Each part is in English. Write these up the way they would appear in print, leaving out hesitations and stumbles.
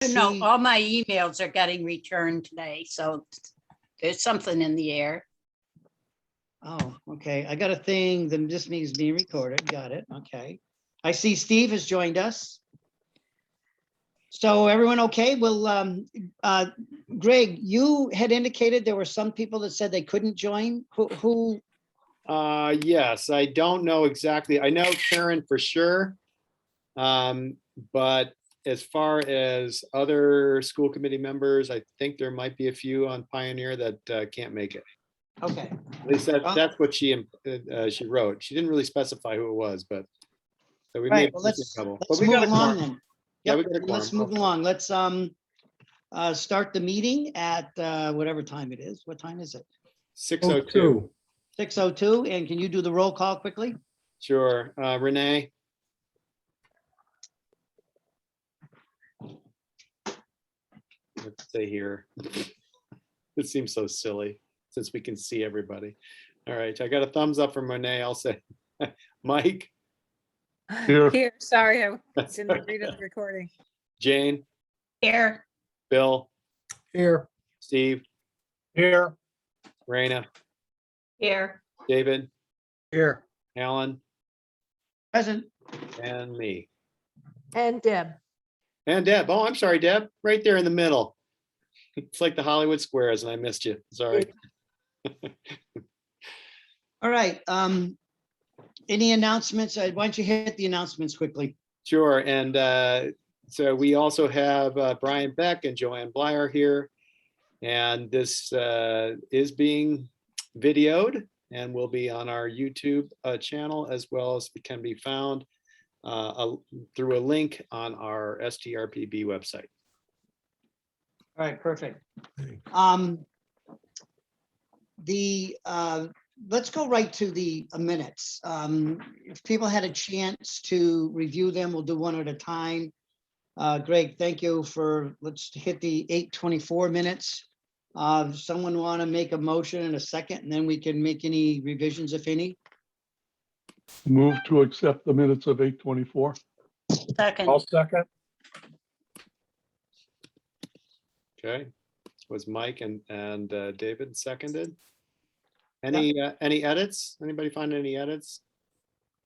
No, see- all my emails are getting returned today, so there's something in the air. Oh, okay. I got a thing, then this meeting's being recorded. Got it. Okay. I see Steve has joined us. So everyone okay? Well, Greg, you had indicated there were some people that said they couldn't join. Who? Yes, I don't know exactly. I know Karen for sure. But as far as other school committee members, I think there might be a few on Pioneer that can't make it. Okay. At least that's what she wrote. She didn't really specify who it was, but so we may Right, have well, missed let's a couple. But let's we move got a along quorum. then. Yeah, we Yep, got a let's quorum. move along. Let's start the meeting at whatever time it is. What time is it? 6:02. 6:02, and can you do the roll call quickly? Sure. Renee, let's say here. It seems so silly since we can see everybody. All right, I got a thumbs up from Renee. I'll say Mike, Here. Here, sorry, I That's didn't read the recording. Jane, Here, Bill, Here. Steve, Here. Raina, here, David, Here. Alan, Present. and me. And Deb. And Deb. Oh, I'm sorry, Deb. Right there in the middle. It's like the Hollywood Squares and I missed you. Sorry. All right. Any announcements? Why don't you hit the announcements quickly? Sure. And so we also have Brian Beck and Joanne Blyer here. And this is being videoed and will be on our YouTube channel, as well as it can be found through a link on our STRPB website. All right, perfect. Let's go right to the minutes. If people had a chance to review them, we'll do one at a time. Greg, thank you let's hit the 8:24 minutes. Someone want to make a motion in a second, and then we can make any revisions, if any? Move to accept the minutes of 8:24. second, second. Okay. Was Mike and David seconded? Any edits? Anybody find any edits?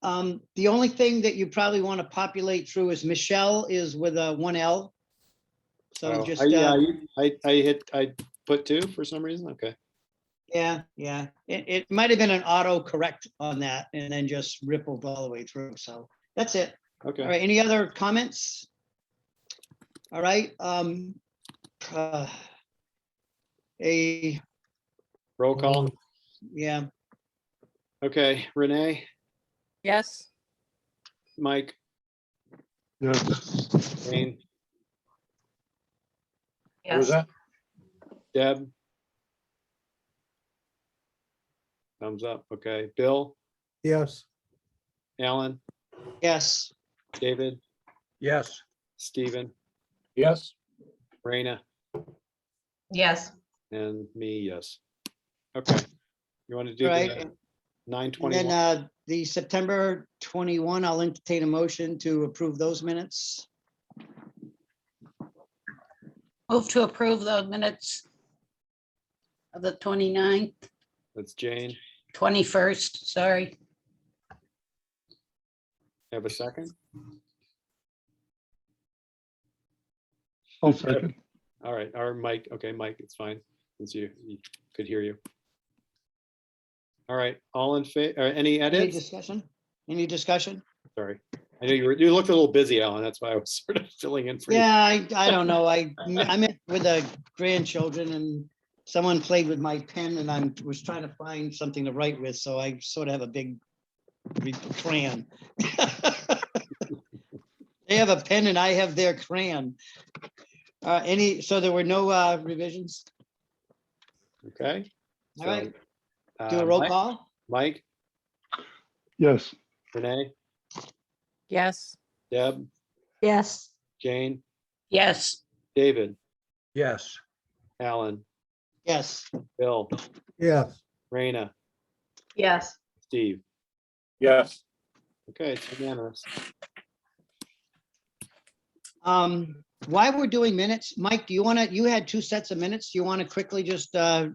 The only thing that you probably want to populate through is Michelle is with a 1L. So Oh, just, yeah, I put 2 for some reason. Okay. yeah. It might have been an auto correct on that and then just rippled all the way through. So that's it. Okay. All right, any other comments? All right. Roll call. Yeah, Okay. Renee, Yes, Mike, Yes. Jane, What was yes, that? Deb. Thumbs up. Okay. Bill, Yes. Alan, yes, David, Yes. Stephen, Yes. Raina, yes, and me, yes. Okay. You want to do right. the And 9:21? then the September 21, I'll entertain a motion to approve those minutes. move to approve the minutes of the 29th, That's Jane. 21st, sorry, Have a second? I'll second. All right. Or Mike. Okay, Mike, it's fine. Since you could hear you. All right. All in favor, any Any edits? discussion? Any discussion? Sorry. I know you looked a little busy, Alan. That's why I was sort of filling in for you. Yeah, I don't know. I met with the grandchildren and someone played with my pen and I was trying to find something to write with, so I sort of have a big crayon. They have a pen and I have their crayon. So there were no revisions? Okay. All right, So, do a roll Mike- call? Mike, Yes. Renee, yes, Deb, yes, Jane, yes, David, Yes. Alan, Yes, Bill, Yes. Raina, yes, Steve. Yes. Okay, it's unanimous. While we're doing minutes, Mike, do you want to, you had two sets of minutes. Do you want to quickly just do I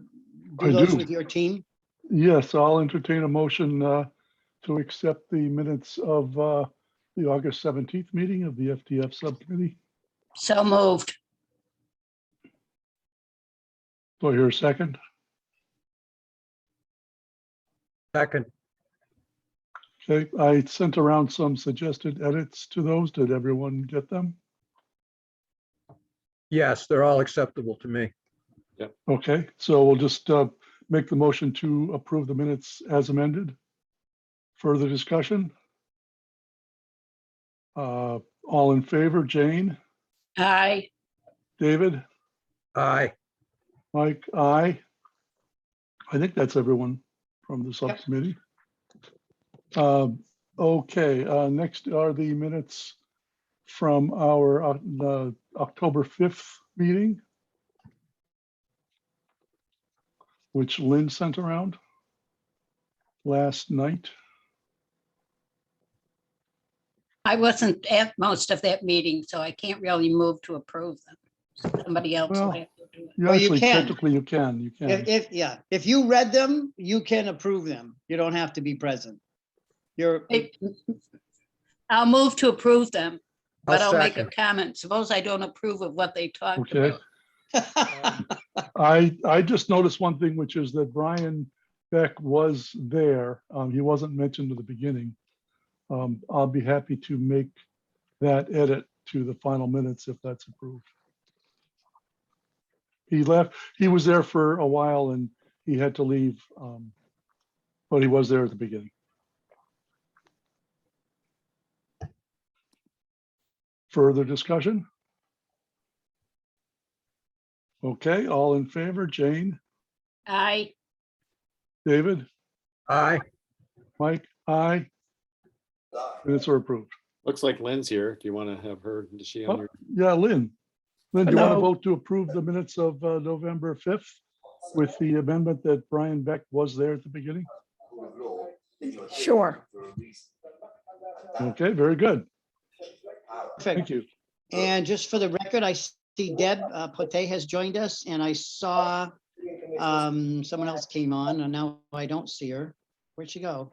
those do. with your team? Yes, I'll entertain a motion to accept the minutes of the August 17th meeting of the FTF subcommittee. So moved. Do I hear a second? Second, Okay, I sent around some suggested edits to those. Did everyone get them? yes, they're all acceptable to me. Okay, so we'll just make the motion to approve the minutes as amended. Further discussion? All in favor, Jane, Aye. David, Aye, Mike, aye. I think that's everyone from the subcommittee. Okay, next are the minutes from our October 5th meeting, which Lynn sent around last night. I wasn't at most of that meeting, so I can't really move to approve them. Somebody else will Well, have to do it. You Well, you actually, can. technically, you can. Yeah, if you read them, you can approve them. You don't have to be present. You're, I'll move to approve them, but I'll I'll make a second. comment. Suppose I don't approve of what they talked Okay. about. I just noticed one thing, which is that Brian Beck was there. He wasn't mentioned at the beginning. I'll be happy to make that edit to the final minutes if that's approved. He left, he was there for a while and he had to leave, but he was there at the beginning. Further discussion? Okay, all in favor, Jane, Aye. David, Aye, Mike, aye. Minutes are approved. Looks like Lynn's here. Do you want to have her? Is she on Oh, your? yeah, Lynn. Lynn, do you want to Hello. vote to approve the minutes of November 5th with the amendment that Brian Beck was there at the beginning? Sure. Okay, very good. Thank perfect. you. And just for the record, I see Deb Pote has joined us and I saw someone else came on and now I don't see her. Where'd she go?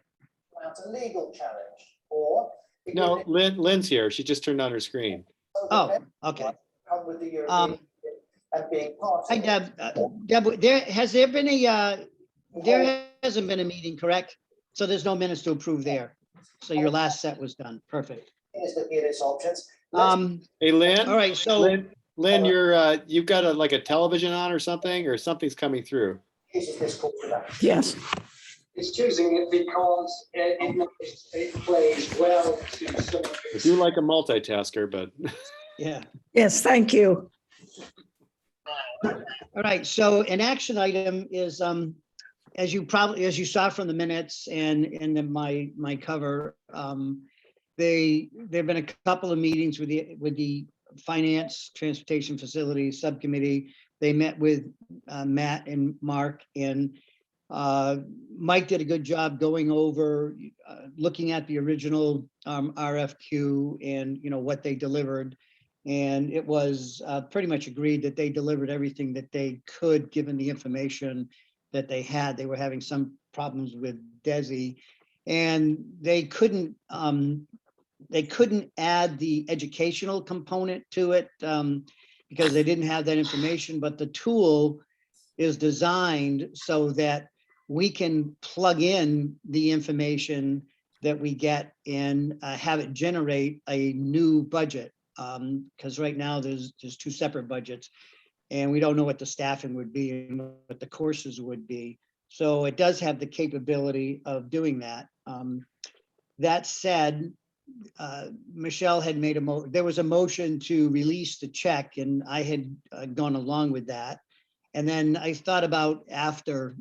A legal challenge or No, Lynn's here. She just turned on her screen. Oh, okay. come with the Um, European and being part Hi, of it. Deb. Deb, there been a, there hasn't been a meeting, correct? So there's no minutes to approve there. So your last set was done. Perfect. Is looking at its options. Let's Hey, Lynn? All right, so Lynn, you've got like a television on or something, or something's coming through. use this call for that. Yes. It's choosing it because it plays well to some of I its. do like a multitasker, but yeah. Yes, thank you. All right, so an action item is, as you saw from the minutes and in my cover, there've been a couple of meetings with the Finance Transportation Facilities Subcommittee. They met with Matt and Mark, and Mike did a good job going over, looking at the original RFQ and, what they delivered. And it was pretty much agreed that they delivered everything that they could, given the information that they had. They were having some problems with DESI, and they couldn't add the educational component to it because they didn't have that information. But the tool is designed so that we can plug in the information that we get and have it generate a new budget. Because right now there's two separate budgets and we don't know what the staffing would be and what the courses would be. So it does have the capability of doing that. That said, Michelle had made there was a motion to release the check and I had gone along with that. And then I thought about after,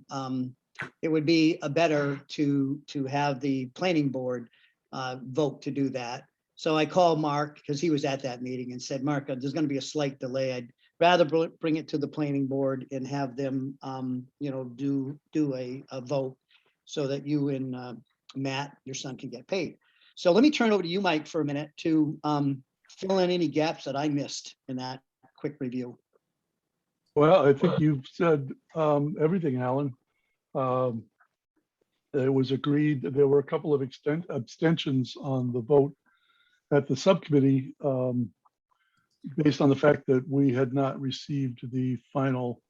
it would be better to have the planning board vote to do that. So I called Mark because he was at that meeting and said, Mark, there's going to be a slight delay. I'd rather bring it to the planning board and have them, do a vote so that you and Matt, your son, can get paid. So let me turn it over to you, Mike, for a minute to fill in any gaps that I missed in that quick review. Well, I think you've said everything, Alan. It was agreed that there were a couple of abstentions on the vote at the subcommittee based on the fact that we had not received the final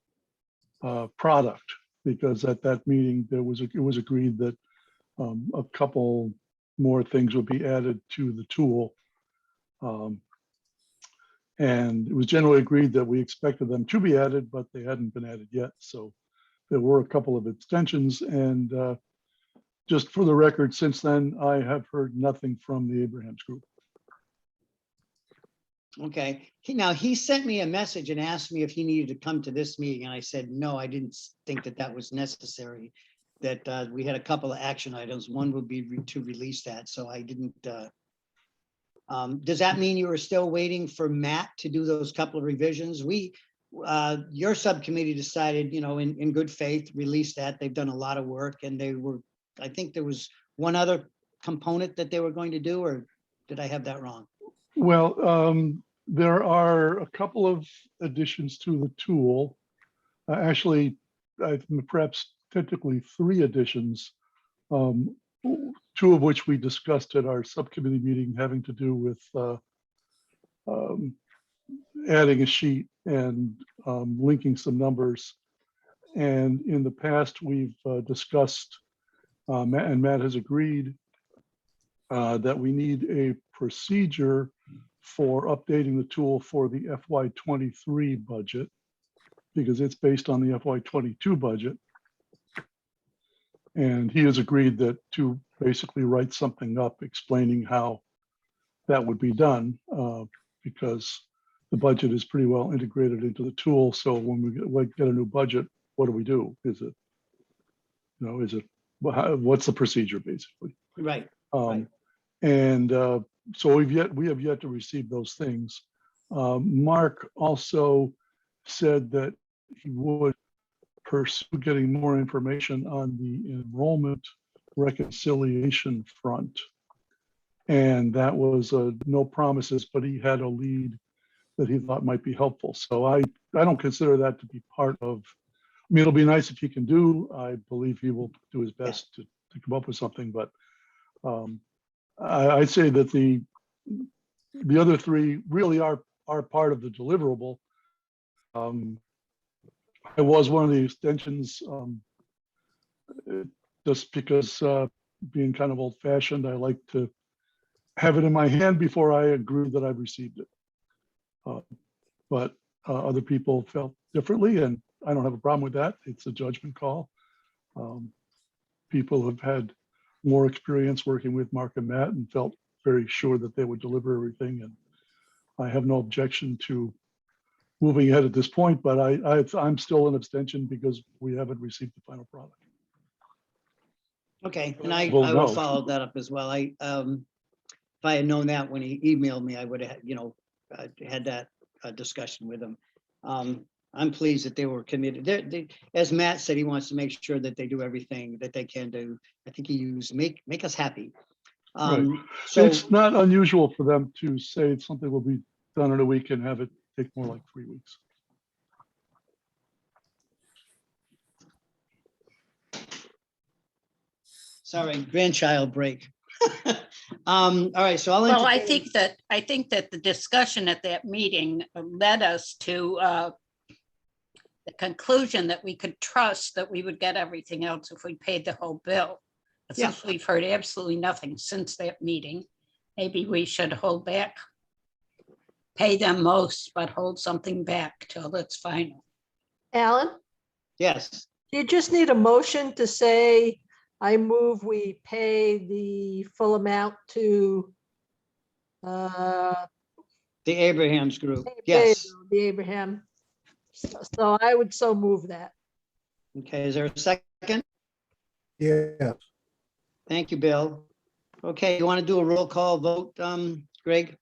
product, because at that meeting, it was agreed that a couple more things would be added to the tool. And it was generally agreed that we expected them to be added, but they hadn't been added yet. So there were a couple of abstentions, and just for the record, since then, I have heard nothing from the Abrahams group. Okay, now he sent me a message and asked me if he needed to come to this meeting, and I said, no, I didn't think that that was necessary. That we had a couple of action items. One would be to release that, so I didn't. Does that mean you were still waiting for Matt to do those couple of revisions? Your subcommittee decided, in good faith, release that. They've done a lot of work, and I think there was one other component that they were going to do, or did I have that wrong? Well, there are a couple of additions to the tool. Actually, perhaps technically 3 additions, 2 of which we discussed at our subcommittee meeting, having to do with adding a sheet and linking some numbers. And in the past, we've discussed, and Matt has agreed, that we need a procedure for updating the tool for the FY23 budget, because it's based on the FY22 budget. And he has agreed that to basically write something up explaining how that would be done, because the budget is pretty well integrated into the tool. So when we get a new budget, what do? What's the procedure basically? Right. Right. And so we have yet to receive those things. Mark also said that he would pursue getting more information on the enrollment reconciliation front. And that was no promises, but he had a lead that he thought might be helpful. So I don't consider that to be part of, it'll be nice if he can do. I believe he will do his best to come up with something, but I'd say that the other 3 really are part of the deliverable. I was one of the extensions, just because being kind of old fashioned, I like to have it in my hand before I agree that I've received it. But other people felt differently, and I don't have a problem with that. It's a judgment call. People have had more experience working with Mark and Matt and felt very sure that they would deliver everything. And I have no objection to moving ahead at this point, but I'm still an abstention because we haven't received the final product. Okay, and I Well, will no. follow that up as well. If I had known that when he emailed me, I would have, had that discussion with him. I'm pleased that they were committed. As Matt said, he wants to make sure that they do everything that they can do. I think he used make us happy. Right. So It's not unusual for them to say something will be done in a week and have it take more like 3 weeks. sorry, grandchild break. All right, so I'll. Well, I entertain- think that the discussion at that meeting led us to the conclusion that we could trust that we would get everything else if we paid the whole bill. But Yeah. since we've heard absolutely nothing since that meeting, maybe we should hold back. Pay them most, but hold something back till it's final. Alan, Yes, you just need a motion to say, I move we pay the full amount to the Abrahams group. Yes. the Abraham. So I would so move that. Okay, is there a second? Yes. Thank you, Bill. Okay, you want to do a roll call vote, Greg?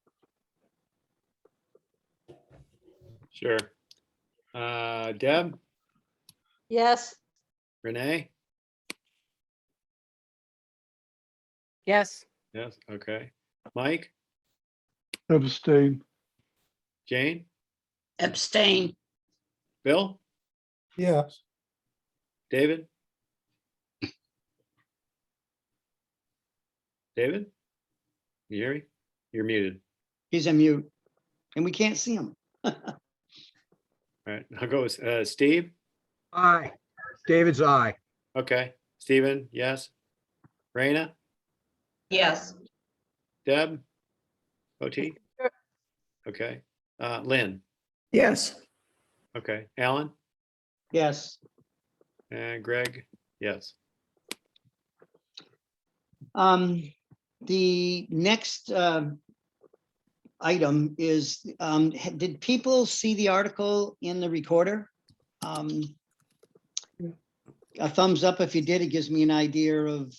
Sure. Deb, Yes, Renee? yes, Yes, okay. Mike, Abstain. Jane, Abstain. Bill, Yes. David? David? You hear me? You're muted. He's on mute and we can't see him. All right, I'll go with Steve. Aye. David's aye. Okay, Stephen, yes. Raina, Yes. Deb, OT? Okay, Lynn, Yes. okay, Alan, Yes. and Greg, yes. The next item is, did people see the article in the Recorder? A thumbs up if you did, it gives me an idea of,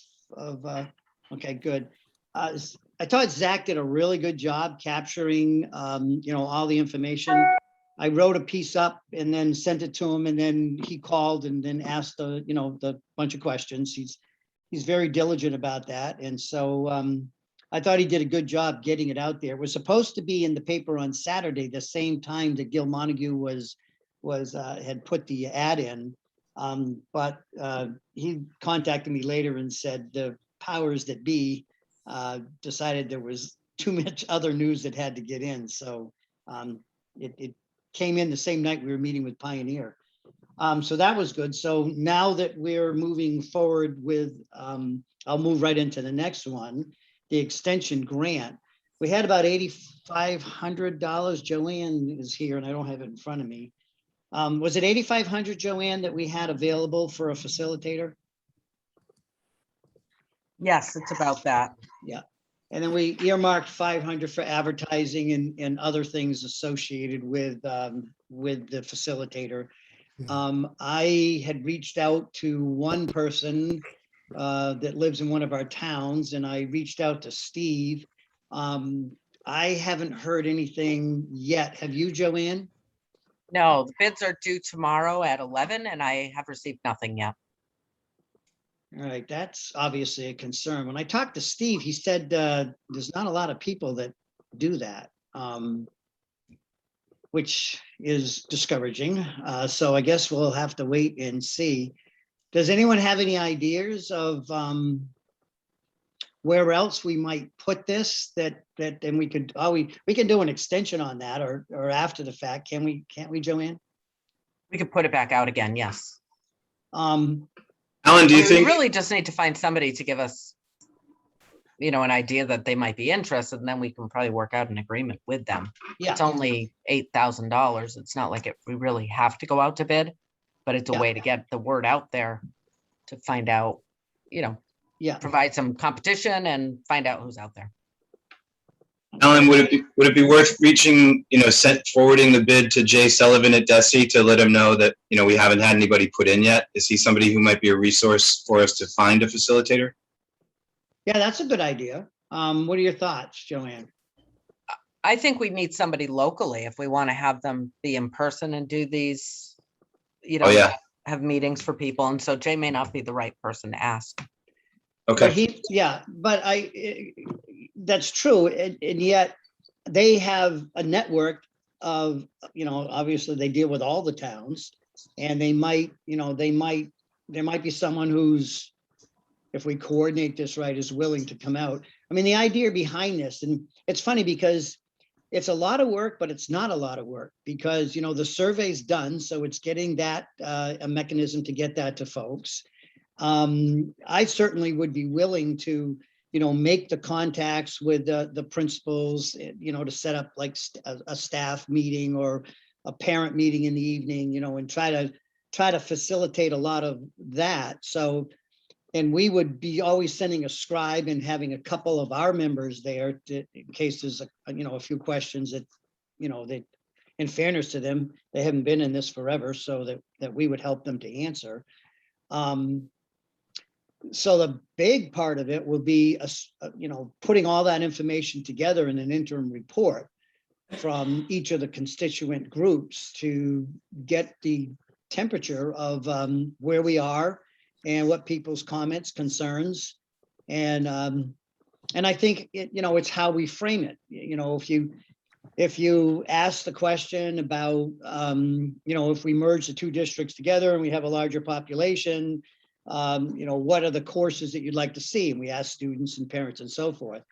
okay, good. I thought Zach did a really good job capturing, all the information. I wrote a piece up and then sent it to him, and then he called and then asked the bunch of questions. He's very diligent about that. And so I thought he did a good job getting it out there. It was supposed to be in the paper on Saturday, the same time that Gill Montague had put the ad in. But he contacted me later and said the powers that be decided there was too much other news that had to get in. So it came in the same night we were meeting with Pioneer. So that was good. So now that we're moving forward with, I'll move right into the next one, the extension grant. We had about $8,500. Joanne is here and I don't have it in front of me. Was it 8,500, Joanne, that we had available for a facilitator? Yes, it's about that. And then we earmarked 500 for advertising and other things associated with the facilitator. I had reached out to one person that lives in one of our towns, and I reached out to Steve. I haven't heard anything yet. Have you, Joanne? No, the bids are due tomorrow at 11 and I have received nothing yet. All right, that's obviously a concern. When I talked to Steve, he said there's not a lot of people that do that, which is discouraging. So I guess we'll have to wait and see. Does anyone have any ideas of where else we might put this that then we could, we can do an extension on that or after the fact, can't we, Joanne? We could put it back out again, yes. Alan, do you We think, really just need to find somebody to give us, an idea that they might be interested, and then we can probably work out an agreement with them. Yeah. It's only $8,000. It's not like we really have to go out to bid, but it's a Yeah. way to get the word out there to find out, Yeah. provide some competition and find out who's out there. Alan, would it be worth reaching, forwarding the bid to Jay Sullivan at DESI to let him know that, we haven't had anybody put in yet? Is he somebody who might be a resource for us to find a facilitator? Yeah, that's a good idea. What are your thoughts, Joanne? I think we need somebody locally if we want to have them be in person and do these, Oh, yeah. have meetings for people. And so Jay may not be the right person to ask. Okay. But that's true. And yet they have a network of, obviously they deal with all the towns, and there might be someone who's, if we coordinate this right, is willing to come out. I mean, the idea behind this, and it's funny because it's a lot of work, but it's not a lot of work because, the survey's done. So it's getting that, a mechanism to get that to folks. I certainly would be willing to, make the contacts with the principals, to set up like a staff meeting or a parent meeting in the evening, and try to facilitate a lot of that. So, and we would be always sending a scribe and having a couple of our members there in case there's a few questions that, that in fairness to them, they haven't been in this forever, so that we would help them to answer. So the big part of it will be, putting all that information together in an interim report from each of the constituent groups to get the temperature of where we are and what people's comments, concerns, and And I think, it's how we frame it. If you ask the question about, if we merge the two districts together and we have a larger population, what are the courses that you'd like to see? And we ask students and parents and so forth.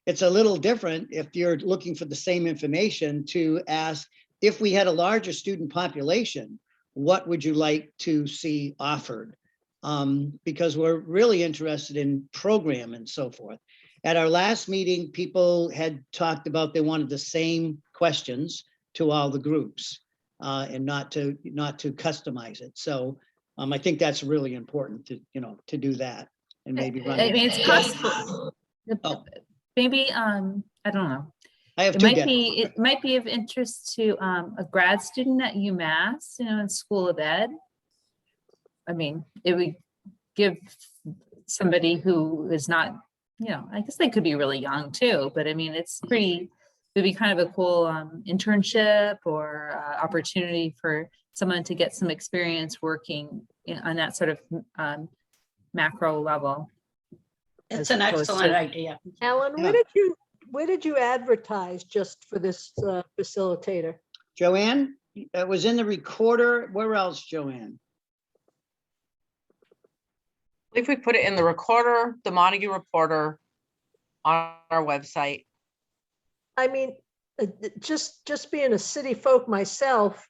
It's a little different if you're looking for the same information to ask, if we had a larger student population, what would you like to see offered? Because we're really interested in program and so forth. At our last meeting, people had talked about they wanted the same questions to all the groups and not to customize it. So I think that's really important to do that and maybe run. I mean, it's possible. Oh. Maybe, I don't know. I have It two might guests. be, it might be of interest to a grad student at UMass, in School of Ed. I mean, it would give somebody who is not, I guess they could be really young too, but I mean, it'd be kind of a cool internship or opportunity for someone to get some experience working on that sort of macro level. It's as an opposed excellent to- idea. Alan, Yeah. where did you advertise just for this facilitator? Joanne, it was in the recorder. Where else, Joanne? If we put it in the recorder, the Montague Reporter, on our website. I mean, just being a city folk myself,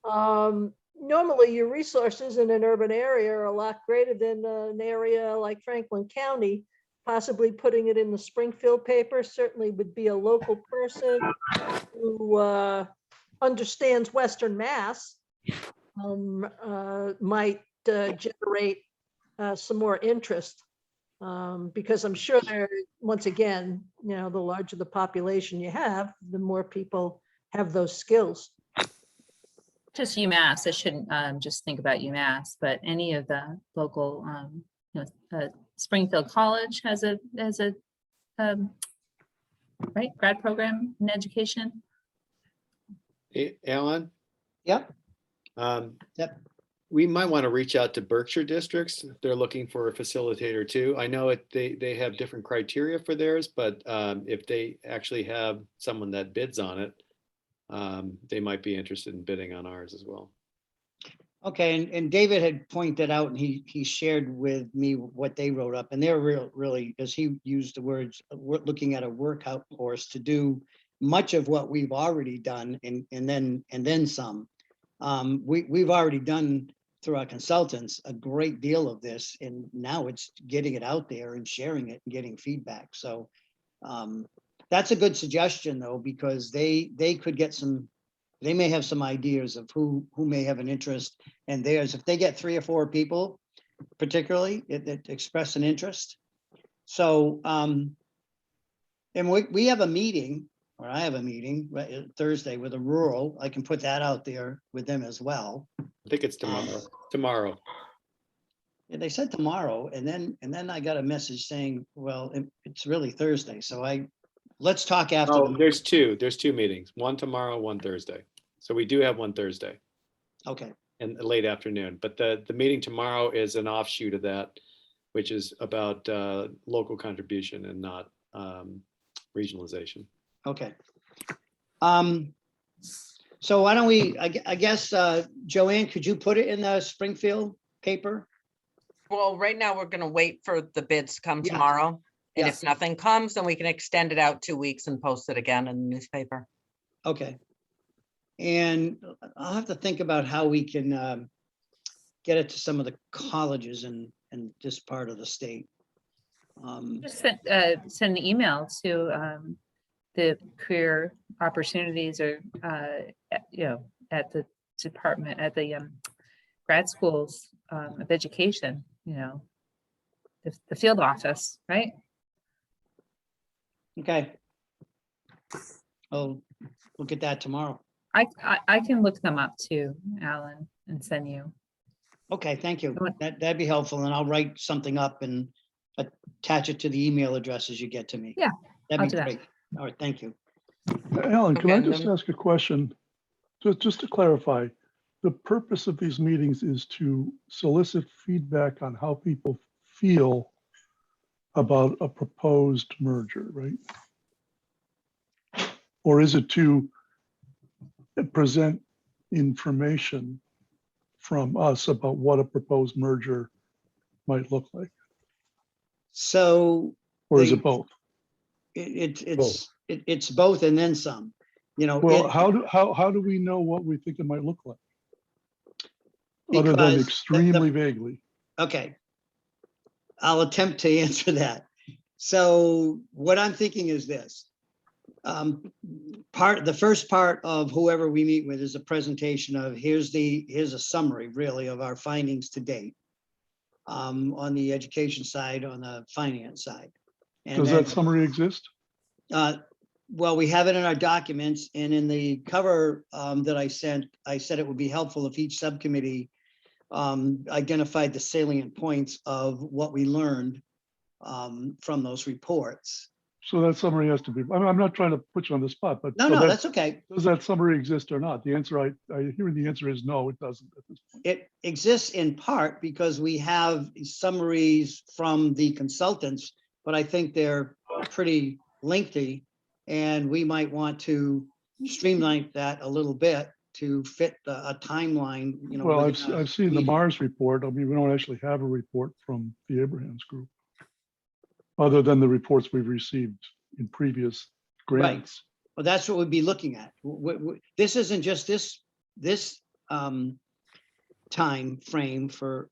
normally your resources in an urban area are a lot greater than an area like Franklin County. Possibly putting it in the Springfield paper certainly would be a local person who understands Western Mass, might generate some more interest. Because I'm sure there, once again, the larger the population you have, the more people have those skills. Just UMass, I shouldn't just think about UMass, but any of the local, Springfield College has a right, grad program in education. Hey, Alan? Yep. Yep. We might want to reach out to Berkshire districts. They're looking for a facilitator too. I know they have different criteria for theirs, but if they actually have someone that bids on it, they might be interested in bidding on ours as well. Okay, and David had pointed out, and he shared with me what they wrote up, and they're really, as he used the words, we're looking at a workout course to do much of what we've already done, and then some. We've already done through our consultants a great deal of this, and now it's getting it out there and sharing it and getting feedback. So that's a good suggestion, though, because they could get some. They may have some ideas of who may have an interest, and theirs, if they get 3 or 4 people, particularly, that express an interest. So, and we have a meeting, or I have a meeting Thursday with a rural. I can put that out there with them as well. I think it's tomorrow. Yeah, they said tomorrow, and then I got a message saying, well, it's really Thursday. So let's talk after. Oh, there's two meetings, one tomorrow, one Thursday. So we do have one Thursday. Okay. In the late afternoon, but the meeting tomorrow is an offshoot of that, which is about local contribution and not regionalization. Okay. So why don't we, I guess, Joanne, could you put it in the Springfield paper? Well, right now, we're gonna wait for the bids to come Yeah. tomorrow. And Yeah. if nothing comes, then we can extend it out 2 weeks and post it again in the newspaper. Okay. And I'll have to think about how we can get it to some of the colleges in this part of the state. Just send an email to the career opportunities or, at the department, at the grad schools of education, the field office, right? Okay. I'll look at that tomorrow. I can look them up too, Alan, and send you. Okay, thank you. That'd be helpful, and I'll write something up and attach it to the email addresses you get to me. Yeah, I'll That'd do be that. great. All right, thank you. Alan, can I Okay, just then- ask a question? Just to clarify, the purpose of these meetings is to solicit feedback on how people feel about a proposed merger, right? Or is it to present information from us about what a proposed merger might look like? So Or is They- it both? it's both and then some, you know. Well, it- how do we know what we think it might look like? Other than Because extremely vaguely. Okay. I'll attempt to answer that. So what I'm thinking is this. The first part of whoever we meet with is a presentation of here's a summary really of our findings to date. On the education side, on the finance side. And Does then, that summary exist? well, we have it in our documents and in the cover that I sent, I said it would be helpful if each subcommittee identified the salient points of what we learned from those reports. So that summary has to be, I'm not trying to put you on the spot, but. No, so no, that- that's okay. Does that summary exist or not? The answer, I hear the answer is no, it doesn't at this point. It exists in part because we have summaries from the consultants, but I think they're pretty lengthy. And we might want to streamline that a little bit to fit a timeline, you know. Well, within a I've seen the meeting. Mars report. I mean, we don't actually have a report from the Abrahams group. Other than the reports we've received in previous grants. Well, that's what we'd be looking at. This isn't just this time frame for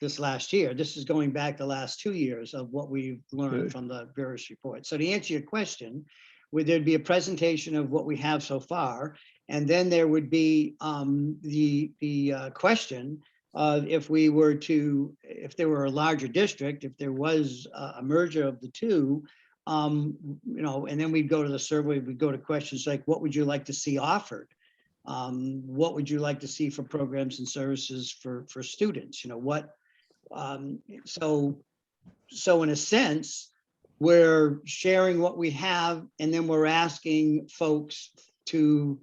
this last year. This is going back the last 2 years of what we've learned Okay. from the various reports. So to answer your question, there'd be a presentation of what we have so far, and then there would be the question of if there were a larger district, if there was a merger of the two, you know, and then we'd go to the survey, we'd go to questions like, what would you like to see offered? What would you like to see for programs and services for students? You know, what, so in a sense, we're sharing what we have, and then we're asking folks to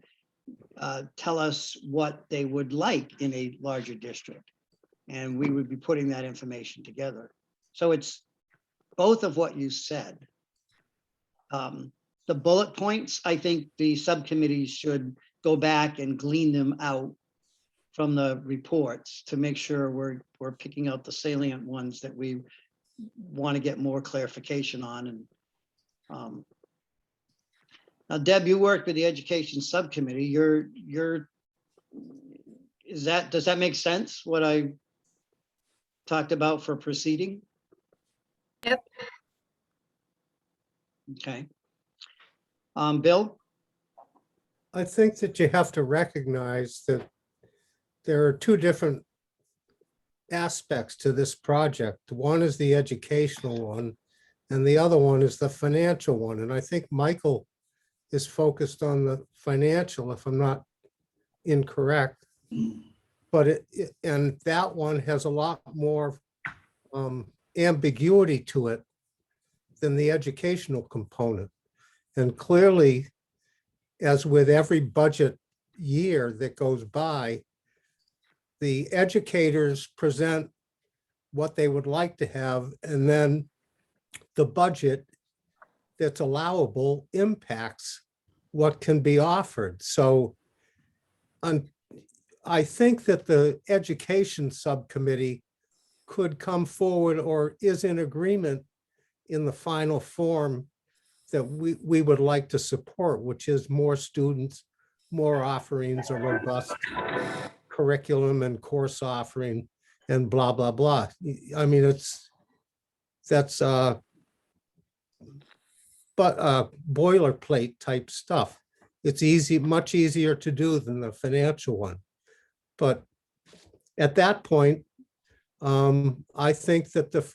tell us what they would like in a larger district. And we would be putting that information together. So it's both of what you said. The bullet points, I think the subcommittees should go back and glean them out from the reports to make sure we're picking out the salient ones that we want to get more clarification on. And now, Deb, you worked with the education subcommittee. Does that make sense? What I talked about for proceeding? Yep. Okay. Bill? I think that you have to recognize that there are two different aspects to this project. One is the educational one, and the other one is the financial one. And I think Michael is focused on the financial, if I'm not incorrect. But and that one has a lot more ambiguity to it than the educational component. And clearly, as with every budget year that goes by, the educators present what they would like to have, and then the budget that's allowable impacts what can be offered. So I think that the education subcommittee could come forward or is in agreement in the final form that we would like to support, which is more students, more offerings, a robust curriculum and course offering, and blah, blah, blah. I mean, that's boilerplate type stuff. It's much easier to do than the financial one. But at that point, I think that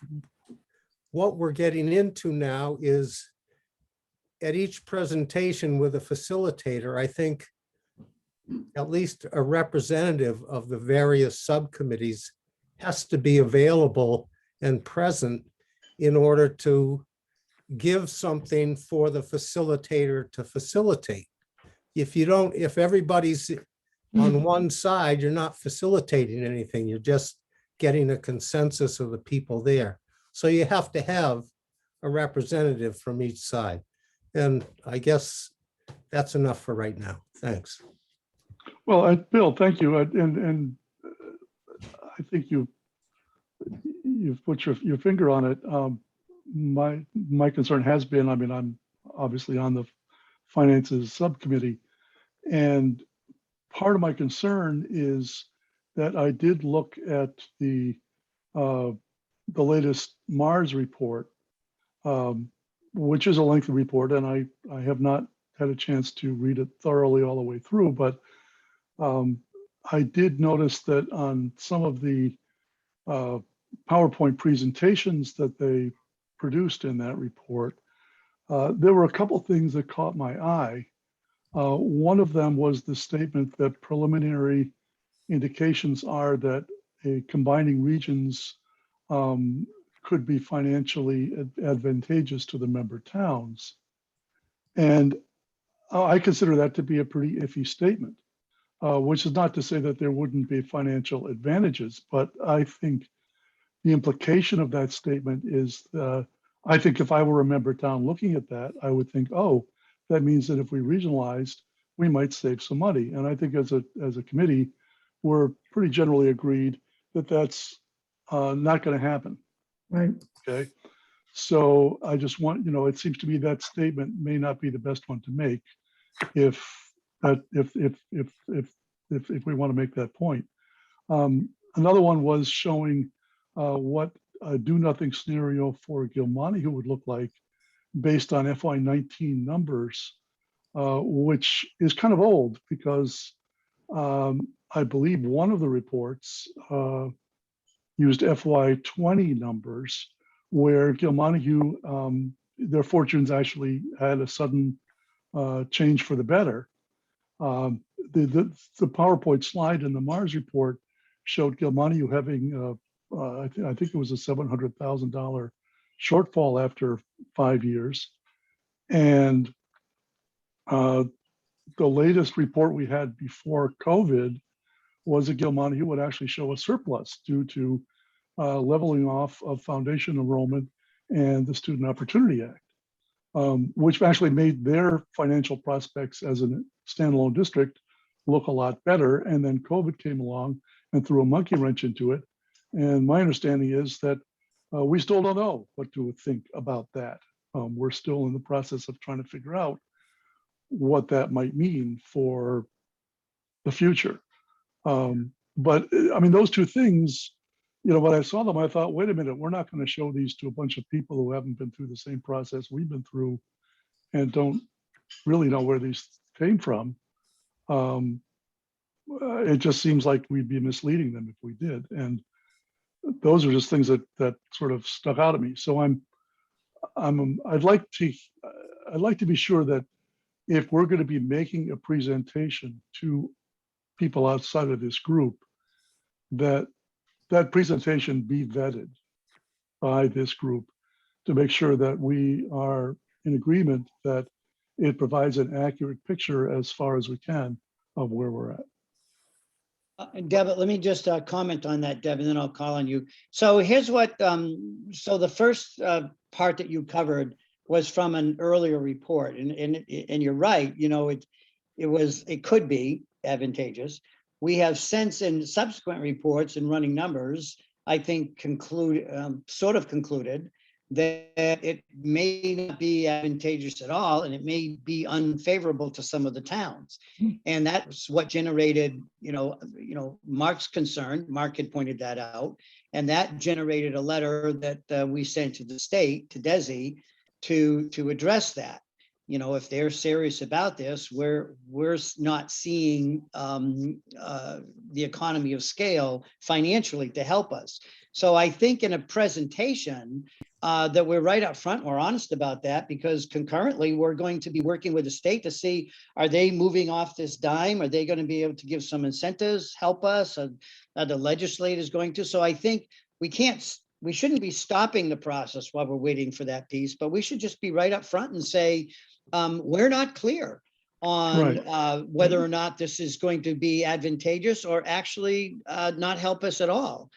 what we're getting into now is at each presentation with a facilitator, I think at least a representative of the various subcommittees has to be available and present in order to give something for the facilitator to facilitate. If everybody's on one side, you're not facilitating anything. You're just getting a consensus of the people there. So you have to have a representative from each side. And I guess that's enough for right now. Thanks. Well, Bill, thank you. And I think you've put your finger on it. My concern has been, I mean, I'm obviously on the finances subcommittee, and part of my concern is that I did look at the latest Mars report, which is a lengthy report, and I have not had a chance to read it thoroughly all the way through, but I did notice that on some of the PowerPoint presentations that they produced in that report, there were a couple things that caught my eye. One of them was the statement that preliminary indications are that combining regions could be financially advantageous to the member towns. And I consider that to be a pretty iffy statement, which is not to say that there wouldn't be financial advantages, but I think the implication of that statement is, I think if I were a member town looking at that, I would think, oh, that means that if we regionalized, we might save some money. And I think as a committee, we're pretty generally agreed that that's not going to happen. Right. Okay. So I just want, it seems to me that statement may not be the best one to make if we want to make that point. Another one was showing what a do-nothing scenario for Gill Montague would look like based on FY19 numbers, which is kind of old because I believe one of the reports used FY20 numbers where Gill Montague, their fortunes actually had a sudden change for the better. The PowerPoint slide in the Mars report showed Gill Montague having, I think it was a $700,000 shortfall after 5 years. And the latest report we had before COVID was that Gill Montague would actually show a surplus due to leveling off of foundation enrollment and the Student Opportunity Act, which actually made their financial prospects as a standalone district look a lot better. And then COVID came along and threw a monkey wrench into it. And my understanding is that we still don't know what to think about that. We're still in the process of trying to figure out what that might mean for the future. But I mean, those two things, when I saw them, I thought, wait a minute, we're not going to show these to a bunch of people who haven't been through the same process we've been through and don't really know where these came from. It just seems like we'd be misleading them if we did. And those are just things that sort of stuck out at me. So I'd like to be sure that if we're going to be making a presentation to people outside of this group, that presentation be vetted by this group to make sure that we are in agreement that it provides an accurate picture as far as we can of where we're at. Deb, let me just comment on that, Deb, and then I'll call on you. So here's what, so the first part that you covered was from an earlier report, and you're right, it could be advantageous. We have since in subsequent reports and running numbers, I think sort of concluded that it may not be advantageous at all, and it may be unfavorable to some of the towns. And that's what generated, Mark's concern. Mark had pointed that out, and that generated a letter that we sent to the state, to DESI, to address that. If they're serious about this, we're not seeing the economy of scale financially to help us. So I think in a presentation that we're right up front, we're honest about that, because concurrently we're going to be working with the state to see, are they moving off this dime? Are they going to be able to give some incentives, help us? Are the legislators going to? So I think we shouldn't be stopping the process while we're waiting for that piece, but we should just be right up front and say, we're not clear on whether or not this is going to be advantageous or actually not help us at all.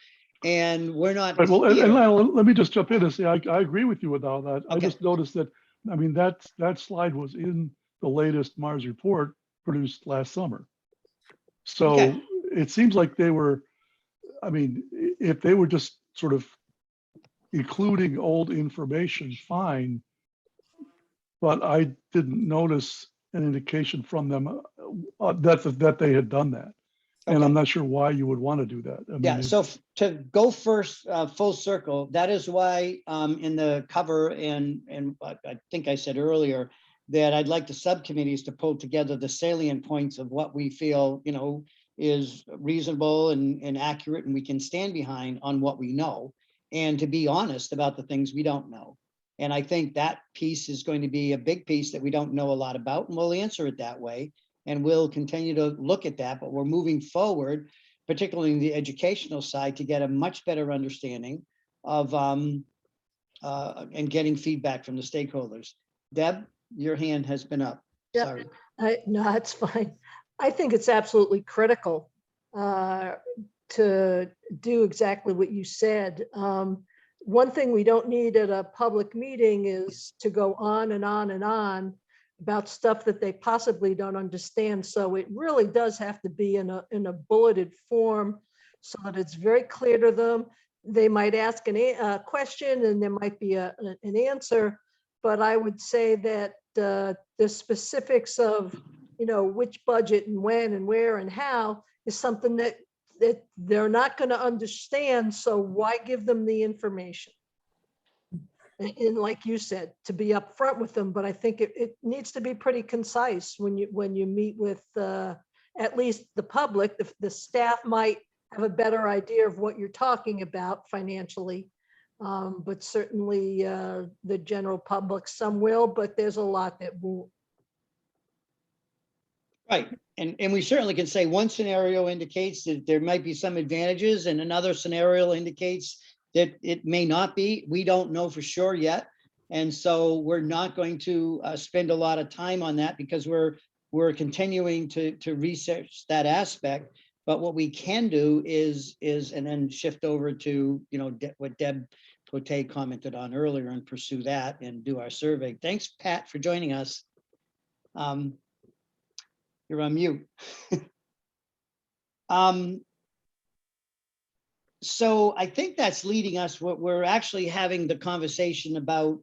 and we're not. Right, well, and here. Lionel, let me just jump in and say, I agree with you with all that. I Okay. just noticed that, I mean, that slide was in the latest Mars report produced last summer. So Okay. it seems like they were, I mean, if they were just sort of including old information, fine. But I didn't notice an indication from them that they had done that. And Okay. I'm not sure why you would want to do that. I mean, Yeah, so to go first, full circle, that is why in the cover and I think I said earlier that I'd like the subcommittees to pull together the salient points of what we feel, you know, is reasonable and accurate, and we can stand behind on what we know, and to be honest about the things we don't know. And I think that piece is going to be a big piece that we don't know a lot about, and we'll answer it that way. And we'll continue to look at that, but we're moving forward, particularly in the educational side, to get a much better understanding of and getting feedback from the stakeholders. Deb, your hand has been up. Yeah. Sorry. No, it's fine. I think it's absolutely critical to do exactly what you said. One thing we don't need at a public meeting is to go on and on and on about stuff that they possibly don't understand. So it really does have to be in a bulleted form so that it's very clear to them. They might ask a question and there might be an answer, but I would say that the specifics of, you know, which budget and when and where and how is something that they're not going to understand. So why give them the information? And like you said, to be upfront with them, but I think it needs to be pretty concise when you meet with at least the public. The staff might have a better idea of what you're talking about financially, but certainly the general public, some will, but there's a lot that won't. Right. And we certainly can say one scenario indicates that there might be some advantages and another scenario indicates that it may not be. We don't know for sure yet. And so we're not going to spend a lot of time on that because we're continuing to research that aspect. But what we can do is and then shift over to, you know, what Deb Pote commented on earlier and pursue that and do our survey. Thanks, Pat, for joining us. You're on mute. So I think that's leading us, what we're actually having the conversation about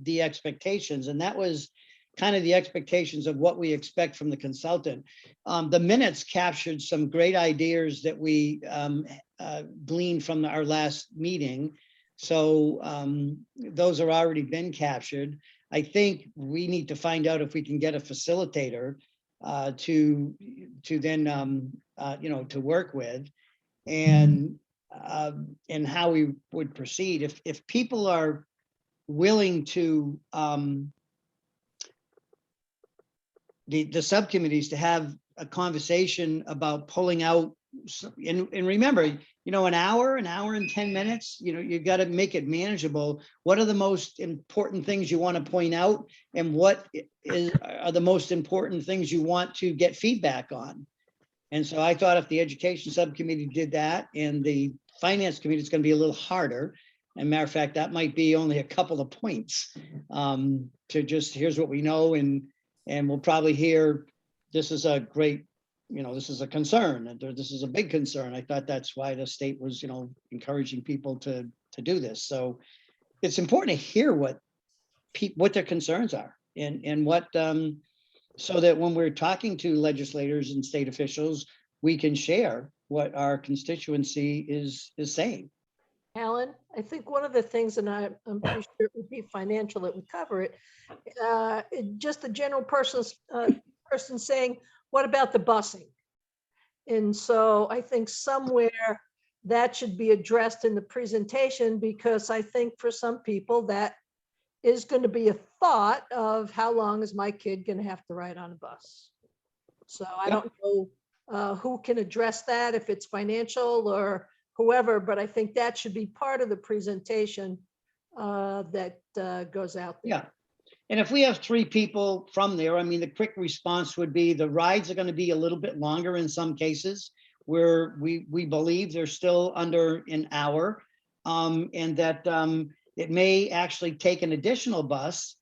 the expectations, and that was kind of the expectations of what we expect from the consultant. The minutes captured some great ideas that we gleaned from our last meeting. So those are already been captured. I think we need to find out if we can get a facilitator to then you know, to work with, and how we would proceed if people are willing to the subcommittees to have a conversation about pulling out. And remember, you know, an hour and 10 minutes, you know, you got to make it manageable. What are the most important things you want to point out, and what are the most important things you want to get feedback on? And so I thought if the education subcommittee did that, and the finance committee, it's going to be a little harder. And matter of fact, that might be only a couple of points to just, here's what we know, and we'll probably hear, this is a great, you know, this is a concern, and this is a big concern. I thought that's why the state was, you know, encouraging people to do this. So it's important to hear what their concerns are, and what so that when we're talking to legislators and state officials, we can share what our constituency is saying. Alan, I think one of the things, and I'm pretty sure it would be financial that would cover it, just the general person saying, what about the busing? And so I think somewhere that should be addressed in the presentation, because I think for some people that is going to be a thought of, how long is my kid going to have to ride on a bus? So I don't know who can address that, if it's financial or whoever, but I think that should be part of the presentation that goes out there. Yeah. And if we have 3 people from there, I mean, the quick response would be the rides are going to be a little bit longer in some cases. we believe they're still under an hour. And that it may actually take an additional bus.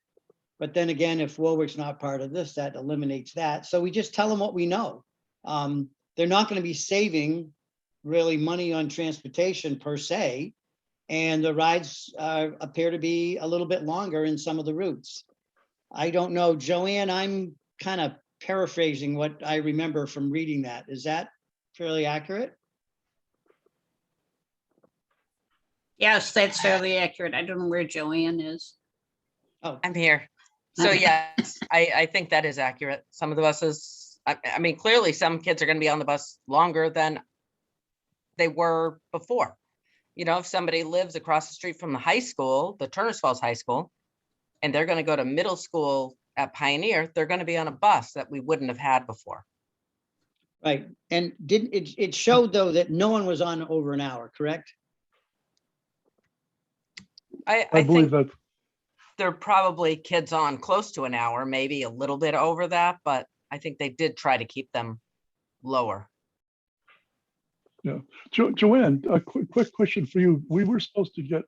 But then again, if Warwick's not part of this, that eliminates that. So we just tell them what we know. They're not going to be saving really money on transportation per se. And the rides appear to be a little bit longer in some of the routes. I don't know, Joanne, I'm kind of paraphrasing what I remember from reading that. Is that fairly accurate? Yes, that's fairly accurate. I don't know where Joanne is. Oh, I'm here. So Okay. yes, I think that is accurate. Some of the buses, I mean, clearly some kids are gonna be on the bus longer than they were before. You know, if somebody lives across the street from the high school, the Turner's Falls High School, and they're gonna go to middle school at Pioneer, they're gonna be on a bus that we wouldn't have had before. right. And didn't it showed though that no one was on over an hour, correct? I I believe think that, there are probably kids on close to an hour, maybe a little bit over that, but I think they did try to keep them lower. Joanne, a quick question for you. We were supposed to get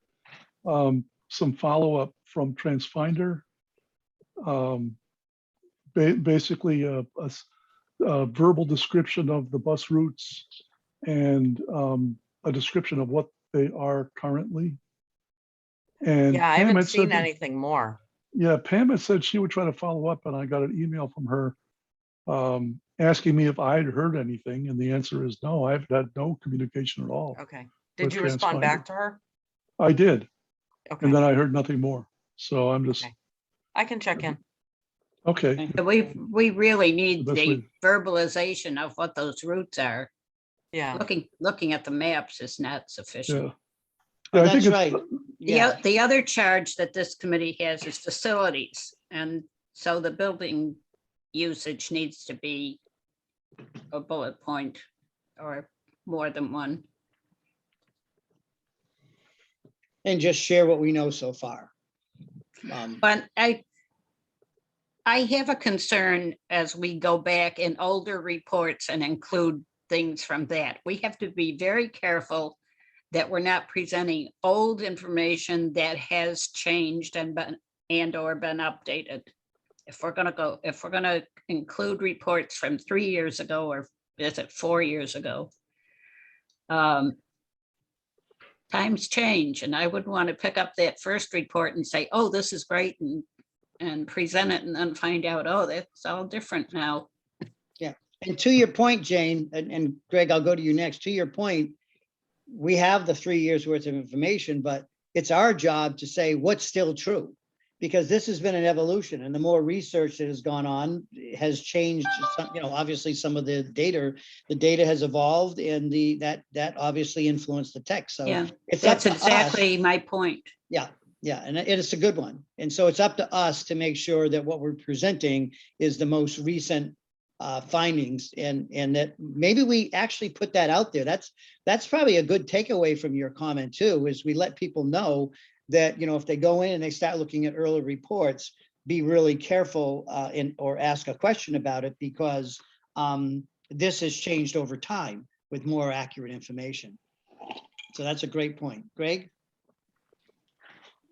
some follow-up from Transfinder. Basically a verbal description of the bus routes and a description of what they are currently. And Yeah, I Pam haven't had seen said that- anything more. Yeah, Pam had said she would try to follow up, and I got an email from her asking me if I had heard anything, and the answer is no, I've had no communication at all. Okay. Did with you respond Transfinder. back to her? I did, Okay, and then I heard nothing more. So I'm just, Okay. I can check in. okay. We really need The best the way- verbalization of what those routes are. Yeah, Looking at the maps is not Yeah. sufficient. Oh, Yeah, I think that's it's- right. The, Yeah, the other charge that this committee has is facilities, and so the building usage needs to be a bullet point or more than one. and just share what we know so far. But I have a concern as we go back in older reports and include things from that. We have to be very careful that we're not presenting old information that has changed and or been updated. If we're gonna include reports from 3 years ago, or is it 4 years ago? Times change, and I wouldn't want to pick up that first report and say, oh, this is great, and present it and then find out, oh, that's all different now. And to your point, Jane, and Greg, I'll go to you next. To your point, we have the 3 years worth of information, but it's our job to say what's still true. Because this has been an evolution, and the more research that has gone on has changed some, obviously some of the data has evolved, and that obviously influenced the text. So Yeah, it's up that's to us. exactly my point. Yeah, and it's a good one. And so it's up to us to make sure that what we're presenting is the most recent findings, and that maybe we actually put that out there. That's probably a good takeaway from your comment too, is we let people know that, if they go in and they start looking at early reports, be really careful or ask a question about it, because this has changed over time with more accurate information. So that's a great point. Greg?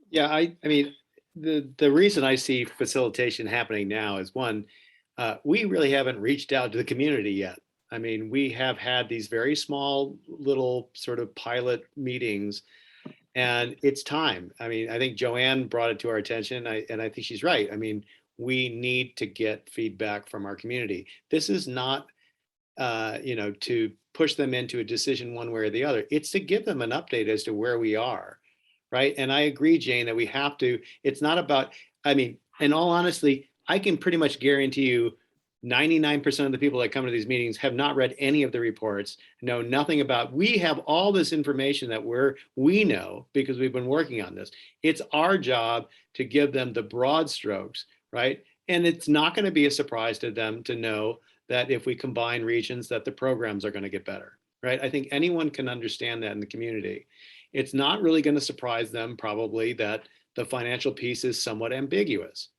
Yeah, I mean, the reason I see facilitation happening now is, one, we really haven't reached out to the community yet. I mean, we have had these very small little sort of pilot meetings, and it's time. I mean, I think Joanne brought it to our attention, and I think she's right. I mean, we need to get feedback from our community. This is not, to push them into a decision one way or the other. It's to give them an update as to where we are, right? And I agree, Jane, that we have to, it's not about, I mean, in all honesty, I can pretty much guarantee you 99% of the people that come to these meetings have not read any of the reports, know nothing about, we have all this information that we know because we've been working on this. It's our job to give them the broad strokes, right? And it's not going to be a surprise to them to know that if we combine regions, that the programs are going to get better, right? I think anyone can understand that in the community. It's not really going to surprise them probably that the financial piece is somewhat ambiguous,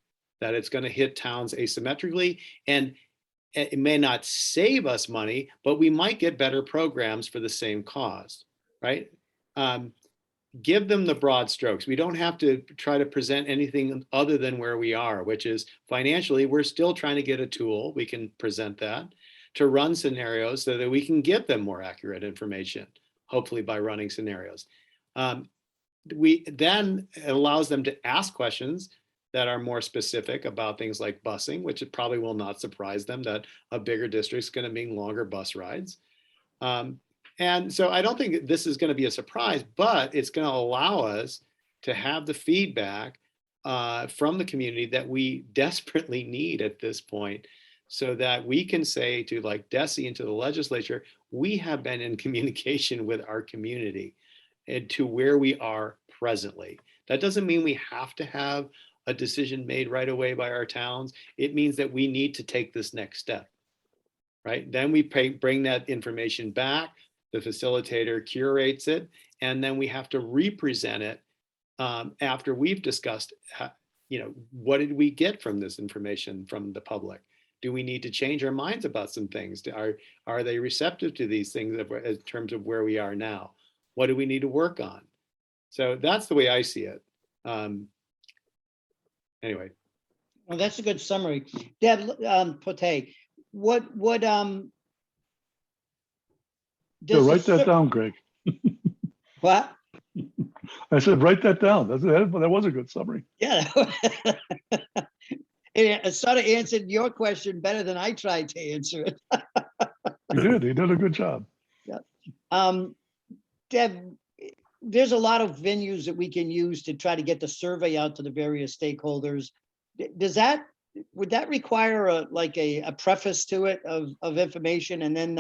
that it's going to hit towns asymmetrically. And it may not save us money, but we might get better programs for the same cost, right? Give them the broad strokes. We don't have to try to present anything other than where we are, which is financially, we're still trying to get a tool. We can present that to run scenarios so that we can give them more accurate information, hopefully by running scenarios. We then it allows them to ask questions that are more specific about things like busing, which it probably will not surprise them that a bigger district is going to mean longer bus rides. And so I don't think this is going to be a surprise, but it's going to allow us to have the feedback from the community that we desperately need at this point, so that we can say to like DESE and to the legislature, we have been in communication with our community and to where we are presently. That doesn't mean we have to have a decision made right away by our towns. It means that we need to take this next step, right? Then we bring that information back. The facilitator curates it, and then we have to represent it after we've discussed, what did we get from this information from the public? Do we need to change our minds about some things? Are they receptive to these things in terms of where we are now? What do we need to work on? So that's the way I see it. Anyway. Well, that's a good summary. Deb, Pote, what Yeah, write that down, Greg. What? I said, write that down. That was a good summary. Yeah. It sort of answered your question better than I tried to answer it. He did a good job. Yeah. Deb, there's a lot of venues that we can use to try to get the survey out to the various stakeholders. Would that require a preface to it of information, and then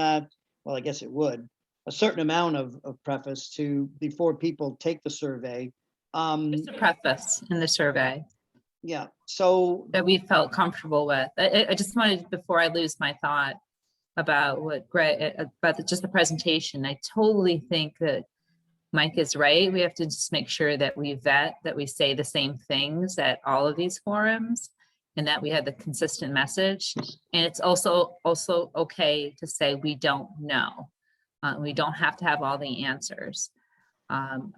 well, I guess it would, a certain amount of preface to before people take the survey. Just a preface in the survey Yeah, so that we felt comfortable with. I just wanted, before I lose my thought about what Greg, about just the presentation, I totally think that Mike is right. We have to just make sure that we vet, that we say the same things at all of these forums, and that we have the consistent message. And it's also okay to say we don't know. We don't have to have all the answers. And